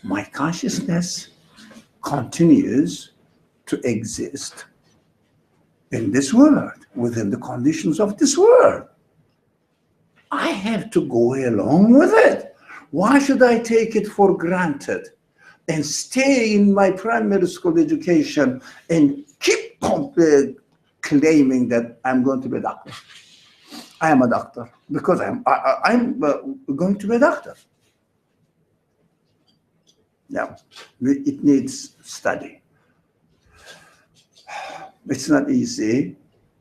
My consciousness continues to exist in this world, within the conditions of this world. I have to go along with it. Why should I take it for granted and stay in my primary school education and keep claiming that I'm going to be a doctor? I am a doctor because I'm going to be a doctor. No, it needs study. It's not easy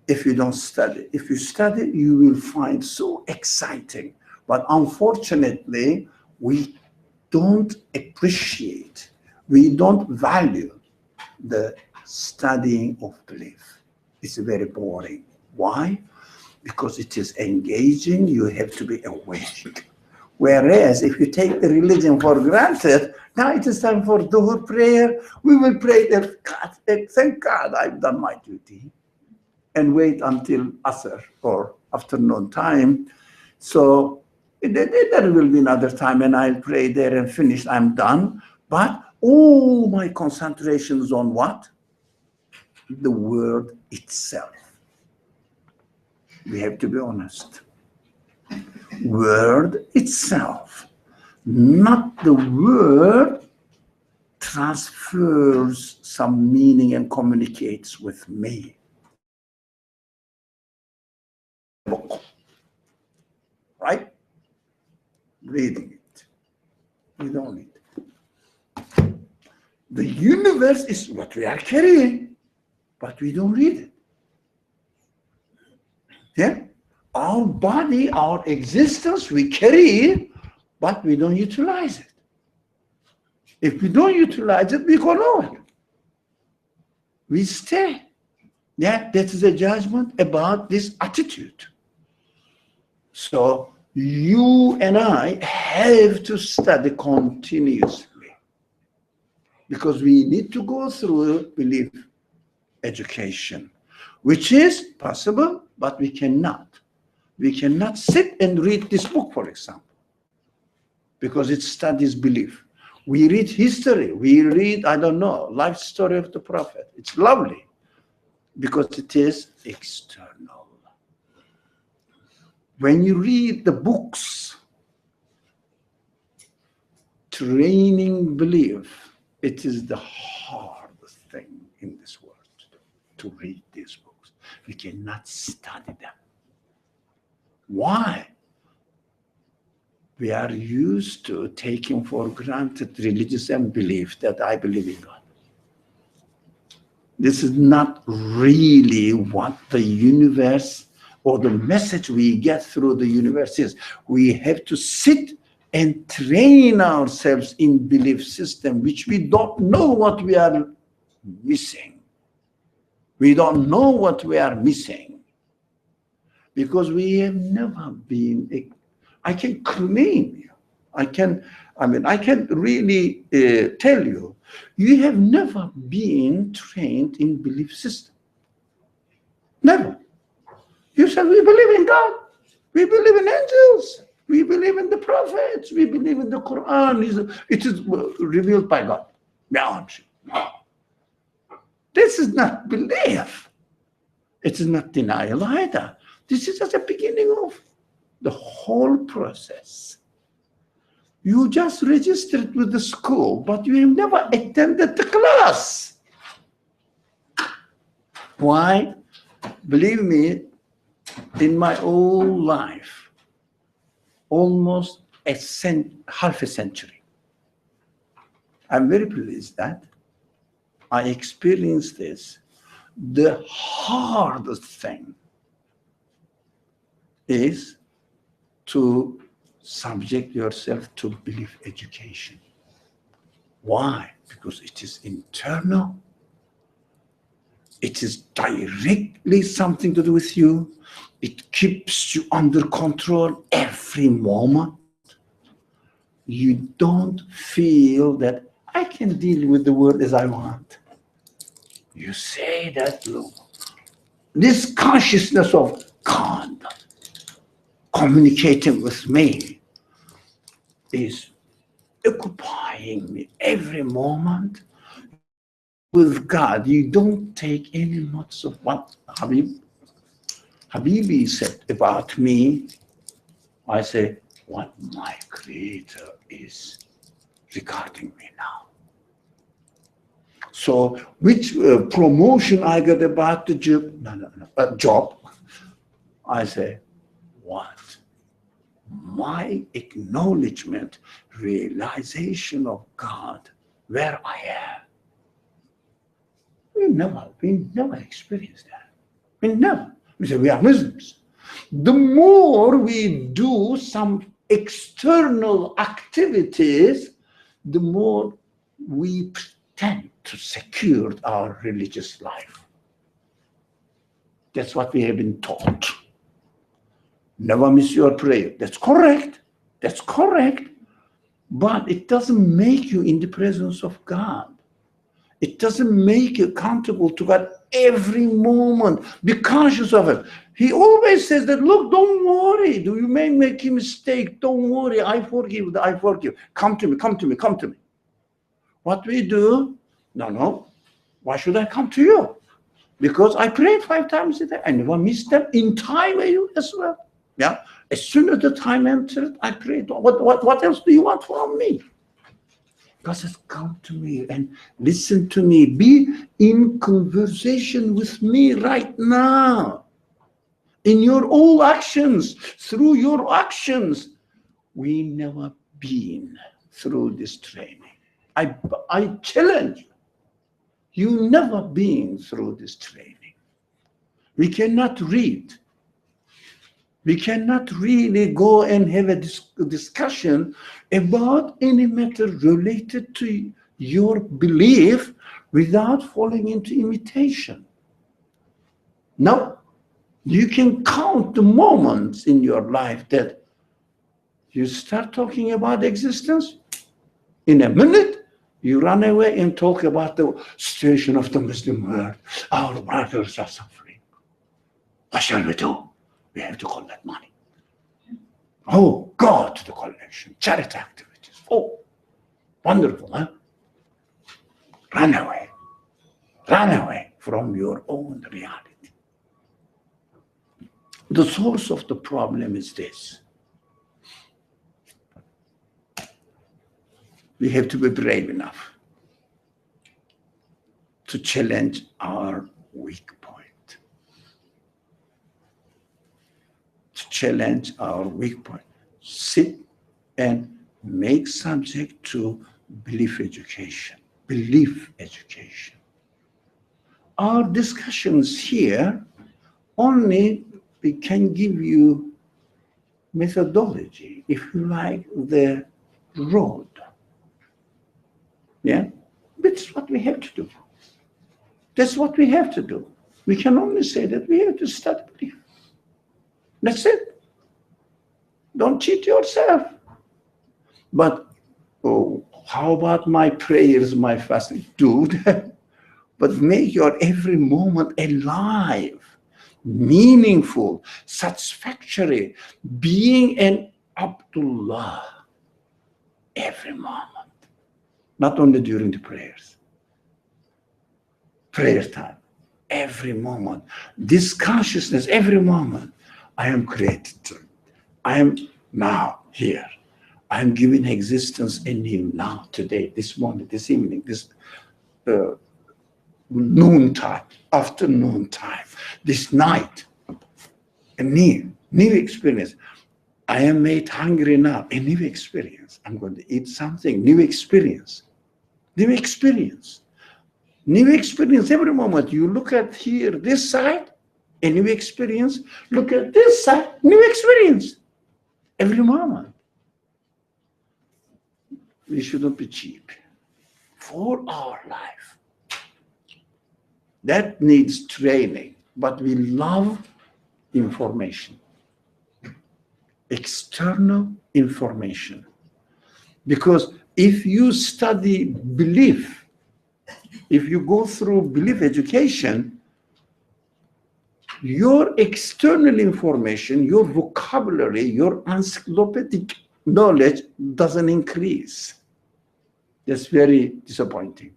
if you don't study. If you study, you will find so exciting. But unfortunately, we don't appreciate, we don't value the studying of belief. It's very boring. Why? Because it is engaging, you have to be awake. Whereas if you take the religion for granted, now it is time for Dhuhr prayer, we will pray that, God, thank God I've done my duty, and wait until Asr or afternoon time. So there will be another time and I'll pray there and finish, I'm done. But all my concentration is on what? The word itself. We have to be honest. Word itself, not the word transfers some meaning and communicates with me. Right? Reading it. We don't need it. The universe is what we are carrying, but we don't read it. Yeah? Our body, our existence, we carry it, but we don't utilize it. If we don't utilize it, we go nowhere. We stay. Yeah, that is a judgment about this attitude. So you and I have to study continuously because we need to go through belief education, which is possible, but we cannot. We cannot sit and read this book, for example, because it studies belief. We read history. We read, I don't know, life story of the prophet. It's lovely because it is external. When you read the books, training belief, it is the hardest thing in this world to read these books. We cannot study them. Why? We are used to taking for granted religious and belief that I believe in God. This is not really what the universe or the message we get through the universe is. We have to sit and train ourselves in belief system, which we don't know what we are missing. We don't know what we are missing. because we have never been, I can claim you. I can really tell you, you have never been trained in belief system. Never. You said, we believe in God. We believe in angels. We believe in the prophets. We believe in the Quran. It is revealed by God. No. This is not belief. It is not denial either. This is just the beginning of the whole process. You just registered with the school, but you have never attended the class. Why? Believe me, in my whole life, almost half a century, I'm very pleased that I experienced this. The hardest thing is to subject yourself to belief education. Why? Because it is internal. It is directly something to do with you. It keeps you under control every moment. You don't feel that I can deal with the world as I want. You say that, look, this consciousness of God communicating with me is occupying me every moment. With God, you don't take any notice of what Habibi said about me. I say, what my Creator is regarding me now. So, which promotion I got about the job? Job. I say, what? My acknowledgement, realization of God, where I am. We never experienced that. We say we are Muslims. The more we do some external activities, the more we pretend to secure our religious life. That's what we have been taught. Never miss your prayer. That's correct. That's correct. But it doesn't make you in the presence of God. It doesn't make you accountable to God every moment. Be conscious of it. He always says that, look, don't worry. You may make a mistake. Don't worry. I forgive. I forgive. Come to me, come to me, come to me. What we do? No. Why should I come to you? Because I prayed 5 times a day. I never missed them in time as well. Yeah. As soon as the time entered, I prayed. What else do you want from me? God says, come to me and listen to me. Be in conversation with me right now. In your all actions, through your actions. We never been through this training. I challenge you. You never been through this training. We cannot read. We cannot really go and have a discussion about any matter related to your belief without falling into imitation. No, you can count the moments in your life that you start talking about existence. In a minute, you run away and talk about the situation of the Muslim world. Our brothers are suffering. What shall we do? We have to collect money. Oh, go to the collection, charity activities. Oh, wonderful, huh? Run away. Run away from your own reality. The source of the problem is this. We have to be brave enough to challenge our weak point. To challenge our weak point. Sit and make subject to belief education. Belief education. Our discussions here only can give you methodology, if you like, the road. Yeah? That's what we have to do. That's what we have to do. We can only say that we have to study belief. That's it. Don't cheat yourself. But how about my prayers, my fasting? Do that. But make your every moment alive, meaningful, satisfactory, being an Abdullah every moment, not only during the prayers. Prayer time, every moment. This consciousness, every moment. I am created. I am now here. I am giving existence in you now, today, this morning, this evening, this noon time, afternoon time, this night. A new experience. I am made hungry now, a new experience. I'm going to eat something, new experience. New experience. New experience every moment. You look at here, this side, a new experience. Look at this side, new experience. Every moment. We shouldn't be cheap for our life. That needs training, but we love information. External information. Because if you study belief, if you go through belief education, your external information, your vocabulary, your encyclopedic knowledge doesn't increase. That's very disappointing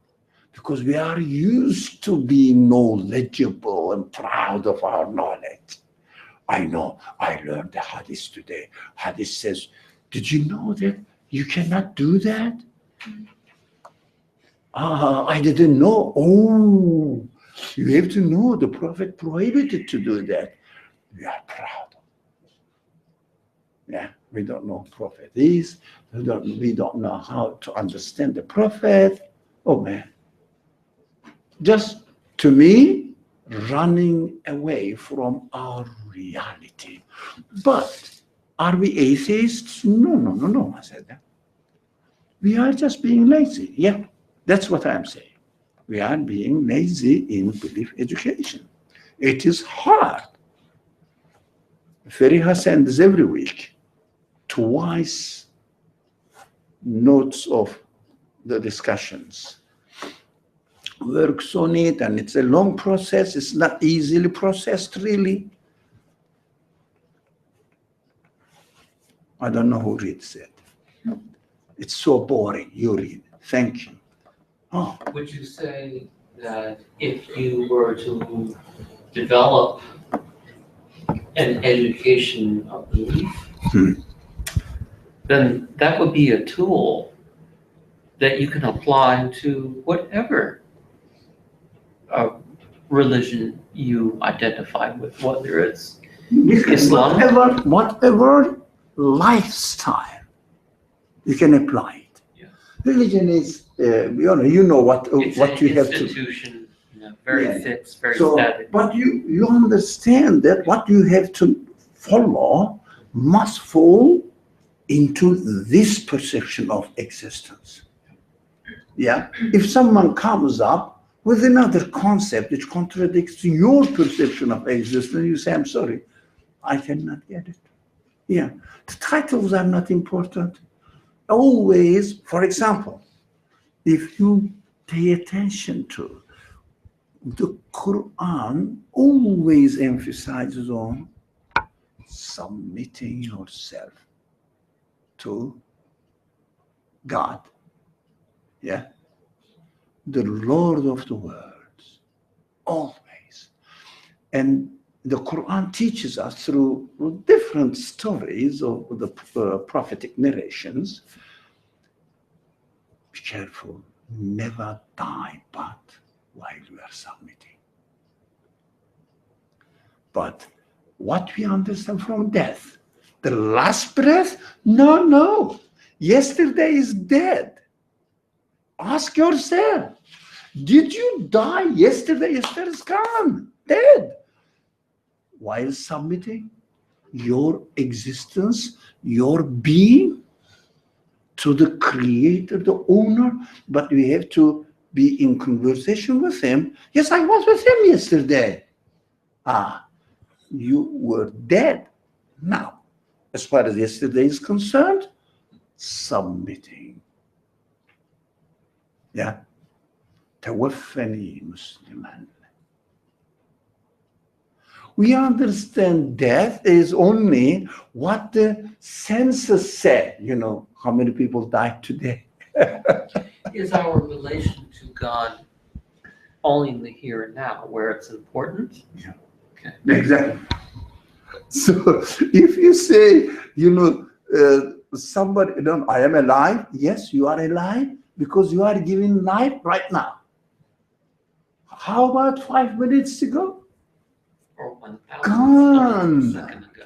because we are used to being knowledgeable and proud of our knowledge. I know, I learned the hadith today. Hadith says, did you know that you cannot do that? I didn't know. Oh, you have to know the Prophet prohibited to do that. We are proud. Yeah, we don't know who Prophet is. We don't know how to understand the Prophet. Oh man. Just to me, running away from our reality. But are we atheists? No, I said that. We are just being lazy. Yeah, that's what I'm saying. We are being lazy in belief education. It is hard. Fariha sends every week twice notes of the discussions. Works on it, and it's a long process. It's not easily processed, really. I don't know who reads it. It's so boring. You read. Thank you. Oh. Would you say that if you were to develop an education of belief, then that would be a tool that you can apply to whatever religion you identify with, whether it's Islam, whatever lifestyle, you can apply it. Yeah. Religion is, you know what you have to. Institution, very fixed, very so, static. But you understand that what you have to follow must fall into this perception of existence. Yeah. If someone comes up with another concept which contradicts your perception of existence, you say, I'm sorry, I cannot get it. Yeah. The titles are not important. Always, for example, if you pay attention to the Quran, always emphasizes on submitting yourself to God. Yeah. The Lord of the worlds, always. And the Quran teaches us through different stories of the prophetic narrations, be careful, never die but while you are submitting. But what we understand from death, the last breath, no. Yesterday is dead. Ask yourself, did you die yesterday? Yesterday is gone, dead. While submitting your existence, your being to the Creator, the Owner, but we have to be in conversation with Him. Yes, I was with Him yesterday. You were dead Now, as far as yesterday is concerned, submitting. Yeah. توفني مسلما. We understand death is only what the census said. You know, how many people died today? Is our relation to God only in the here and now, where it's important? Yeah. Okay. Exactly. So if you say, somebody, I am alive, yes, you are alive because you are giving life right now. How about 5 minutes ago? Or 1,000th Gone. of a second ago.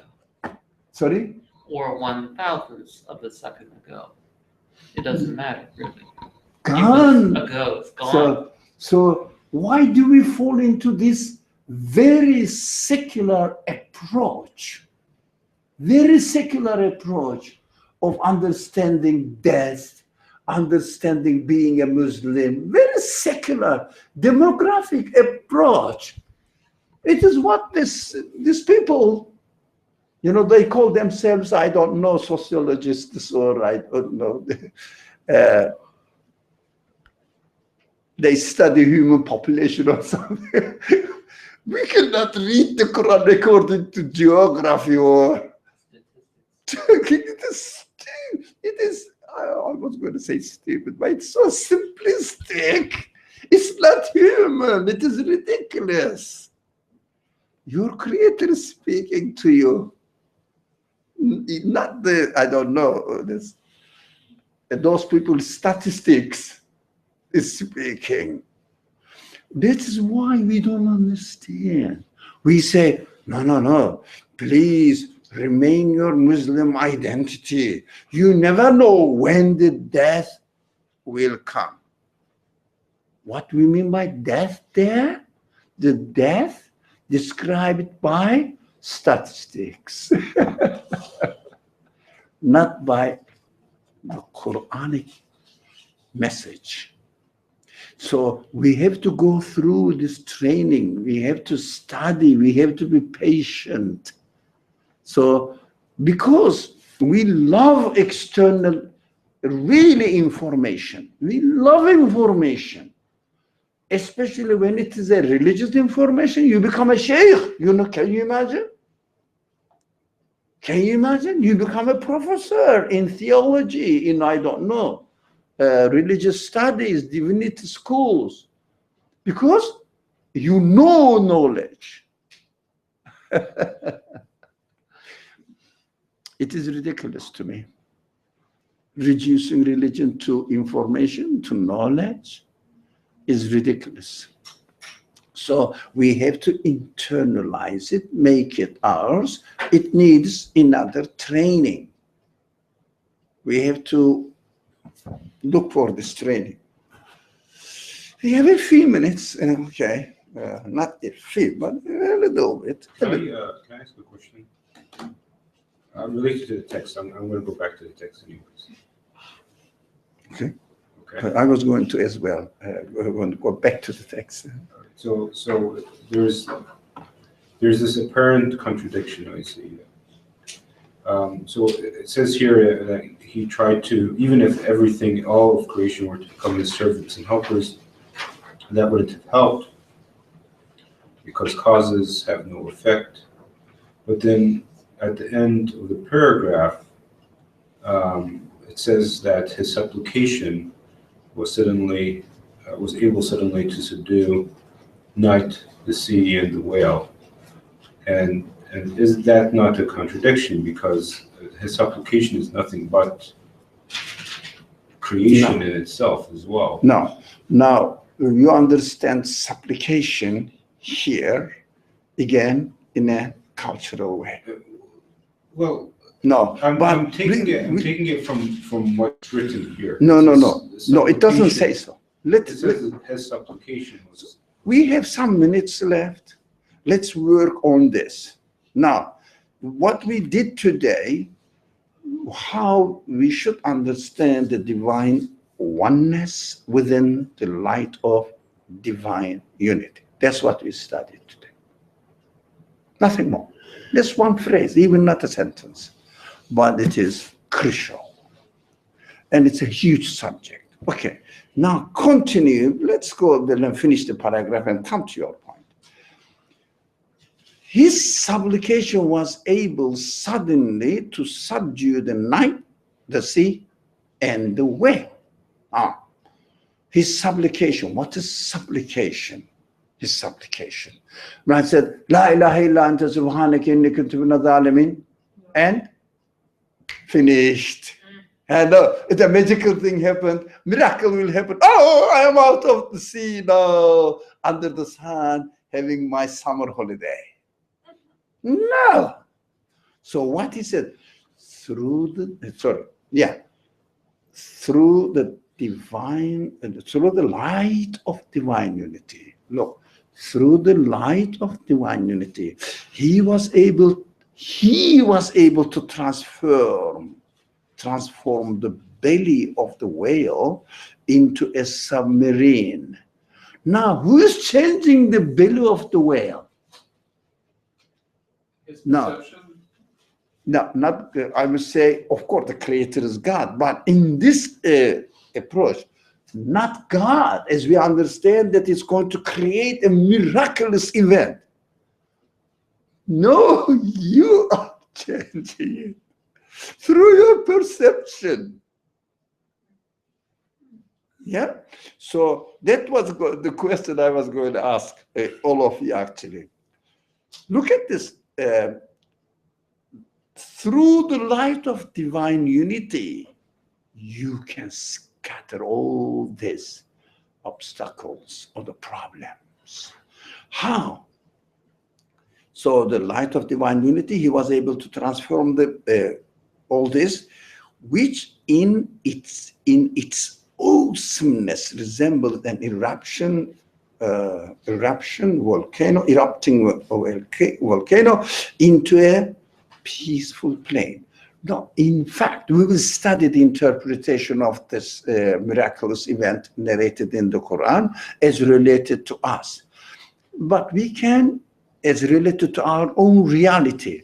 Sorry? Or 1,000th of a second ago. It doesn't matter, really. Gone. It was ago, it's gone. So why do we fall into this very secular approach? Very secular approach of understanding death, understanding being a Muslim, very secular, demographic approach. It is what these people, they call themselves, I don't know, sociologists or I don't know. They study human population or something. We cannot read the Quran according to geography or it is, I was going to say stupid, but it's so simplistic. It's not human. It is ridiculous. Your creator is speaking to you. Not I don't know, those people's statistics is speaking. That is why we don't understand. We say, no, please remain your Muslim identity. You never know when the death will come. What we mean by death there? The death described by statistics, not by the Quranic message. So we have to go through this training. We have to study. We have to be patient. So because we love external, really information. We love information. Especially when it is a religious information, you become a sheikh. Can you imagine? Can you imagine? You become a professor in theology, in, I don't know, religious studies, divinity schools, because you know knowledge. It is ridiculous to me. Reducing religion to information, to knowledge, is ridiculous. So we have to internalize it, make it ours. It needs another training. We have to look for this training. We have a few minutes, okay, not a few, but a little bit. Can I ask a question? Related to the text, I'm going to go back to the text anyways. Okay. Okay. I was going to as well. We're going to go back to the text. So there's this apparent contradiction I see. So it says here that he tried to, even if all of creation were to become his servants and helpers, that wouldn't have helped because causes have no effect. But then at the end of the paragraph, it says that his supplication was able suddenly to subdue night, the sea, and the whale. And is that not a contradiction? Because his supplication is nothing but creation in itself as well. No. Now, you understand supplication here, again, in a cultural way. Well, no, I'm taking it from what's written here. No, it doesn't say so. It says his supplication was... We have some minutes left. Let's work on this. Now, what we did today, how we should understand the divine oneness within the light of divine unity. That's what we studied today. Nothing more. This one phrase, even not a sentence, but it is crucial. And it's a huge subject. Okay, now continue. Let's go and finish the paragraph and come to your point. His supplication was able suddenly to subdue the night, the sea, and the whale. His supplication. What is supplication? His supplication. When I said, La ilaha illa anta subhanaka inni kuntu minadh dhalimin, and finished. And the magical thing happened. Miracle will happen. Oh, I am out of the sea now, under the sun, having my summer holiday. No. So what he said, through the light of divine unity. Look, through the light of divine unity, he was able to transform the belly of the whale into a submarine. Now, who is changing the belly of the whale? No, not, I would say, of course, the creator is God, but in this approach, not God, as we understand that it's going to create a miraculous event. No, you are changing it through your perception. Yeah? So that was the question I was going to ask all of you, actually. Look at this. Through the light of divine unity, you can scatter all these obstacles or the problems. How? So the light of divine unity, he was able to transform all this, which in its awesomeness resembled an erupting volcano into a peaceful plain. No, in fact, we will study the interpretation of this miraculous event narrated in the Quran as related to us. But we can, as related to our own reality,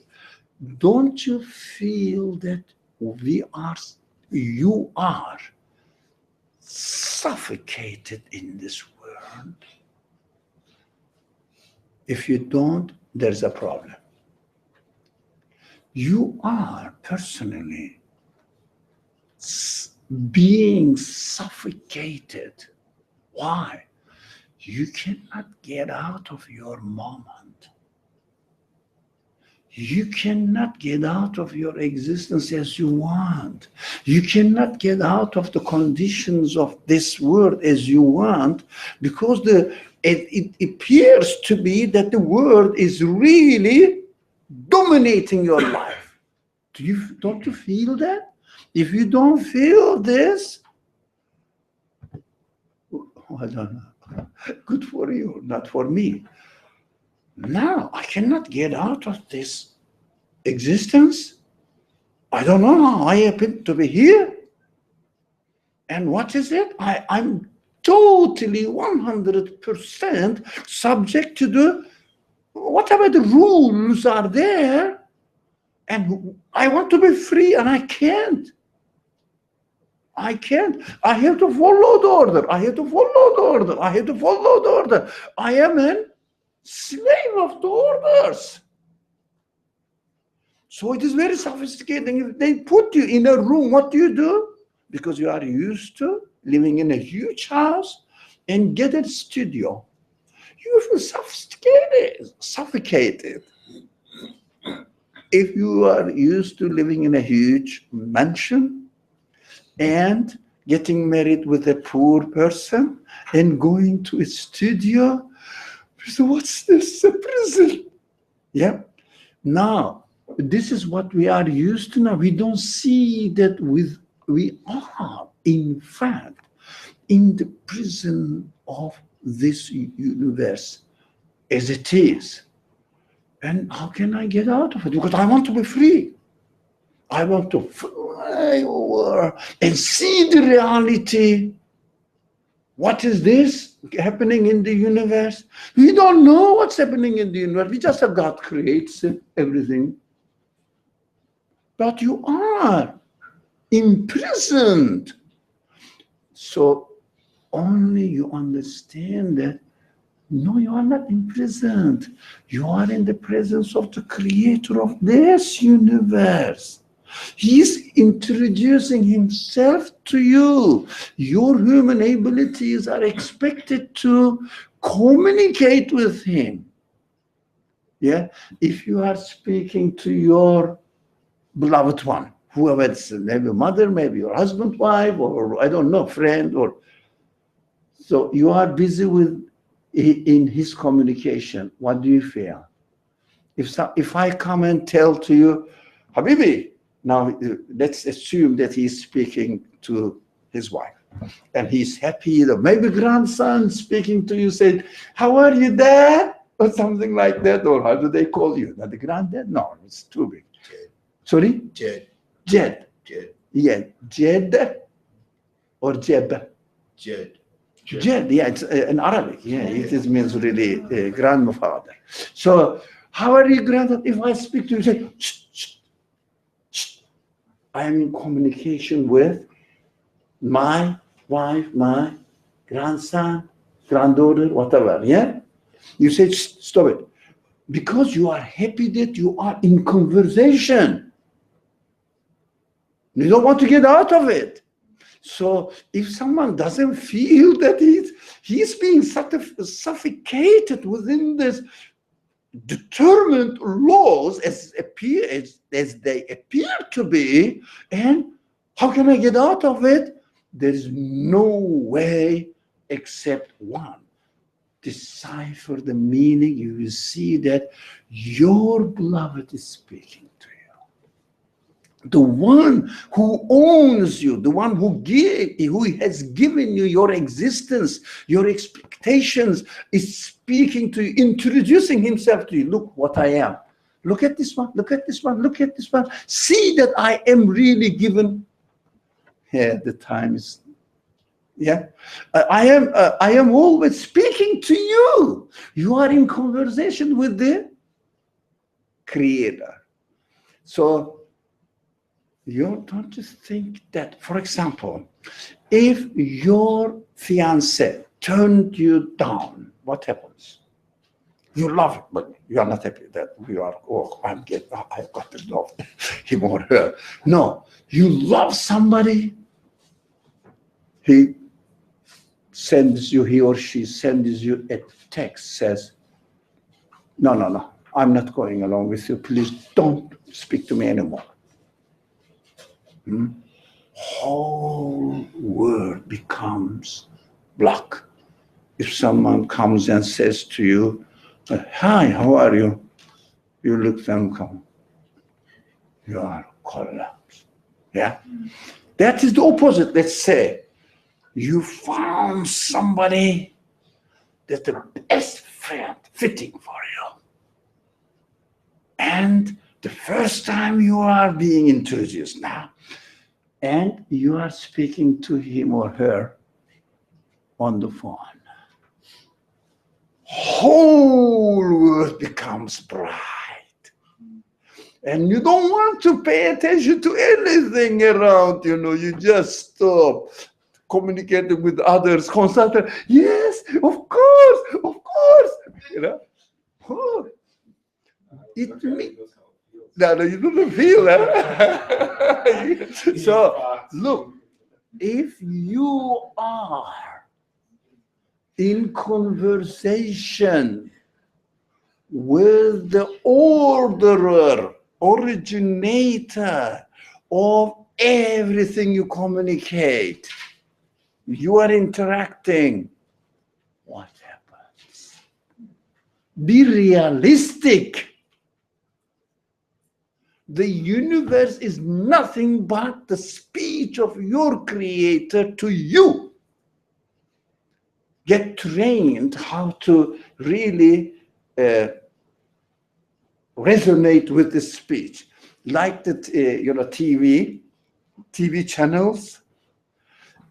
don't you feel that you are suffocated in this world? If you don't, there's a problem. You are personally being suffocated. Why? You cannot get out of your moment. You cannot get out of your existence as you want. You cannot get out of the conditions of this world as you want, because it appears to be that the world is really dominating your life. Don't you feel that? If you don't feel this, I don't know. Good for you, not for me. Now, I cannot get out of this existence. I don't know how I happen to be here. And what is it? I'm totally 100% subject to whatever the rules are there. And I want to be free, and I can't. I have to follow the order. I have to follow the order. I am a slave of the orders. So it is very sophisticated. If they put you in a room, what do? Because you are used to living in a huge house and get a studio. You feel suffocated. If you are used to living in a huge mansion and getting married with a poor person and going to a studio, so what's this? A prison. Yeah. Now, this is what we are used to now. We don't see that we are, in fact, in the prison of this universe as it is. And how can I get out of it? Because I want to be free. I want to fly over and see the reality. What is this happening in the universe? We don't know what's happening in the universe. We just have God creates everything. But you are imprisoned. So only you understand that, no, you are not imprisoned. You are in the presence of the creator of this universe. He's introducing himself to you. Your human abilities are expected to communicate with him. Yeah, if you are speaking to your beloved one, whoever it's, maybe your mother, maybe your husband, wife, or I don't know, friend, or so you are busy with in his communication. What do you feel? If I come and tell to you, Habibi, now let's assume that he's speaking to his wife, and he's happy. Maybe grandson speaking to you said, "How are you, Dad?" or something like that, or how do they call you? Not the granddad? No, it's too big. Jed. Sorry? Jed. Jed. Jed. Yeah, Jed or Jeb? Jed. Jed, yeah, it's in Arabic. Yeah, it means really grandfather. So, how are you, granddad? If I speak to you, say, shh, shh, shh. I am in communication with my wife, my grandson, granddaughter, whatever. Yeah, you say, stop it, because you are happy that you are in conversation. You don't want to get out of it. So if someone doesn't feel that he's being suffocated within this determined laws as they appear to be, and how can I get out of it? There is no way except one. Decipher the meaning. You will see that your beloved is speaking to you. The one who owns you, the one who has given you your existence, your expectations, is speaking to you, introducing himself to you. Look what I am. Look at this one, look at this one, look at this one. See that I am really given. Yeah, the time is, yeah. I am always speaking to you. You are in conversation with the Creator. So, you don't just think that, for example, if your fiancé turned you down, what happens? You love it, but you are not happy that you are, I've got to love him or her. No, you love somebody, he or she sends you a text, says, no, I'm not going along with you. Please don't speak to me anymore. Whole world becomes black. If someone comes and says to you, "Hi, how are you?" You look them come. You are collapsed. Yeah, that is the opposite. Let's say you found somebody that's the best friend fitting for you, and the first time you are being introduced now, and you are speaking to him or her on the phone. Whole world becomes bright. And you don't want to pay attention to anything around, you just stop communicating with others, constantly. Yes, of course. Oh, it means, no, you don't feel that. So, look, if you are in conversation with the orderer, originator of everything you communicate, you are interacting, what happens? Be realistic. The universe is nothing but the speech of your creator to you. Get trained how to really resonate with this speech. Like the TV channels.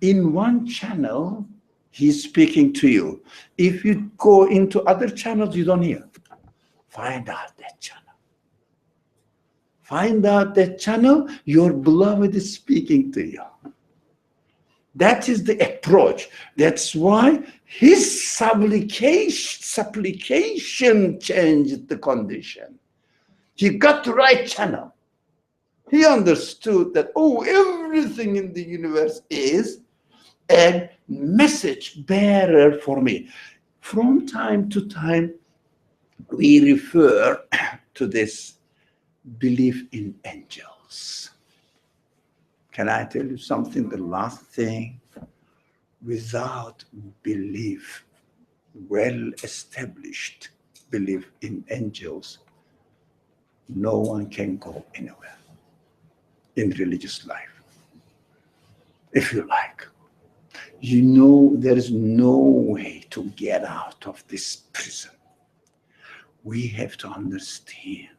In one channel, He's speaking to you. If you go into other channels, you don't hear. Find out that channel. Find out that channel, your beloved is speaking to you. That is the approach. That's why his supplication changed the condition. He got the right channel. He understood that, oh, everything in the universe is a message bearer for me. From time to time, we refer to this belief in angels. Can I tell you something? The last thing, without belief, well-established belief in angels, no one can go anywhere in religious life. If you like, you know there is no way to get out of this prison. We have to understand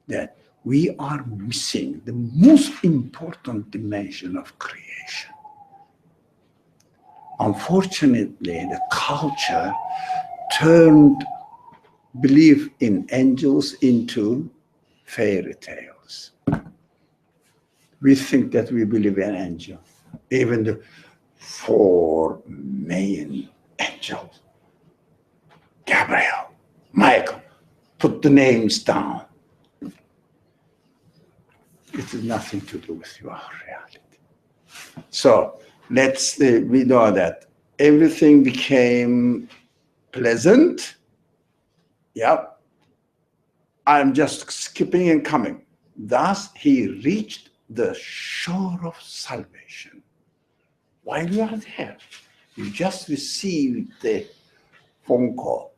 that we are missing the most important dimension of creation. Unfortunately, the culture turned belief in angels into fairy tales. We think that we believe in angels, even the 4 main angels, Gabriel, Michael, put the names down. It has nothing to do with your reality. So we know that everything became pleasant. Yep. I'm just skipping and coming. Thus, he reached the shore of salvation. While you are there, you just received the phone call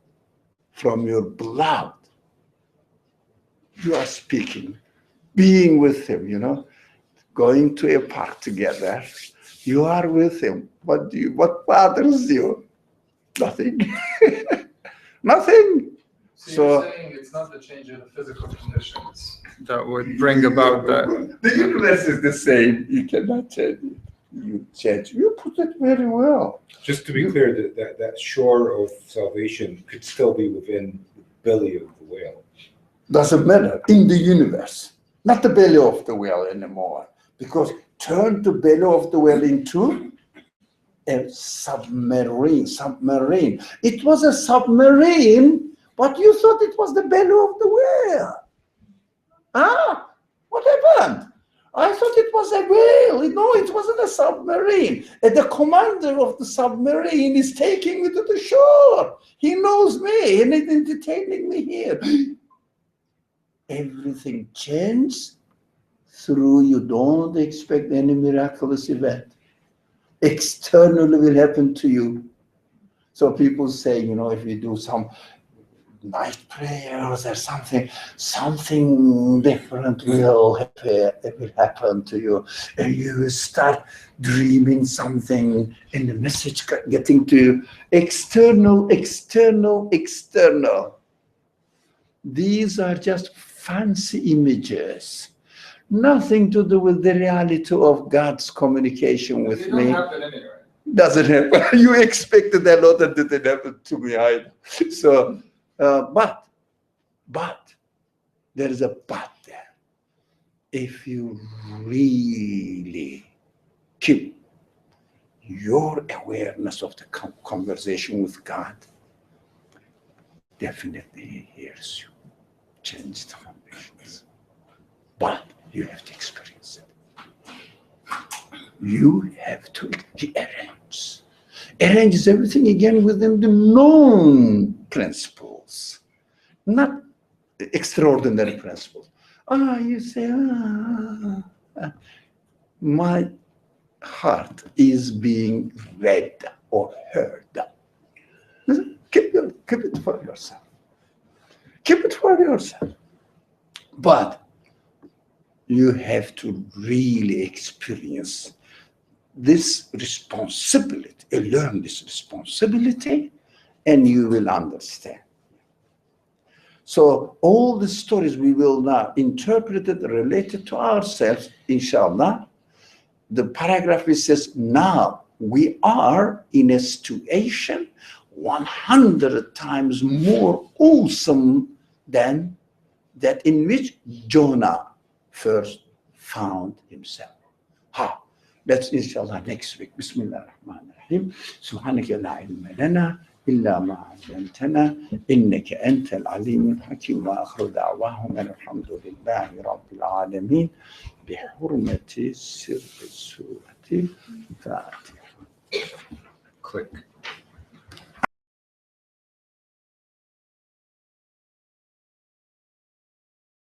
from your beloved. You are speaking, being with him, going to a park together. You are with him. What bothers you? Nothing. Nothing. So you're saying it's not the change in the physical conditions that would bring about that. The universe is the same. You cannot change it. You change. You put it very well. Just to be clear, that shore of salvation could still be within the belly of the whale. Doesn't matter. In the universe. Not the belly of the whale anymore. Because turn the belly of the whale into a submarine. It was a submarine, but you thought it was the belly of the whale. What happened? I thought it was a whale. No, it wasn't a submarine. And the commander of the submarine is taking me to the shore. He knows me and is entertaining me here. Everything changed through you don't expect any miraculous event. Externally will happen to you. So people say, if you do some night prayers or something different will happen to you. And you will start dreaming something and the message getting to you. External. These are just fancy images. Nothing to do with the reality of God's communication with me. It don't happen anyway. Doesn't happen. You expected a lot that didn't happen to me either. So, but there is a but there. If you really keep your awareness of the conversation with God, definitely He hears you. Change the conditions. But you have to experience it. You have to arrange. Arranges everything again within the known principles, not extraordinary principles. You say, my heart is being read or heard. Keep it for yourself. Keep it for yourself. But you have to really experience this responsibility, learn this responsibility, and you will understand. So all the stories we will now interpret it related to ourselves, inshallah. The paragraph which says, now we are in a situation 100 times more awesome than that in which Jonah first found himself. That's inshallah next week. Bismillah ar-Rahman ar-Rahim. Subhanaka la ilma lana illa ma 'allamtana innaka antal alim al-hakim wa akhiru da'wahum alhamdulillahi rabbil alamin بحرمة سر سورة الفاتحة. Click.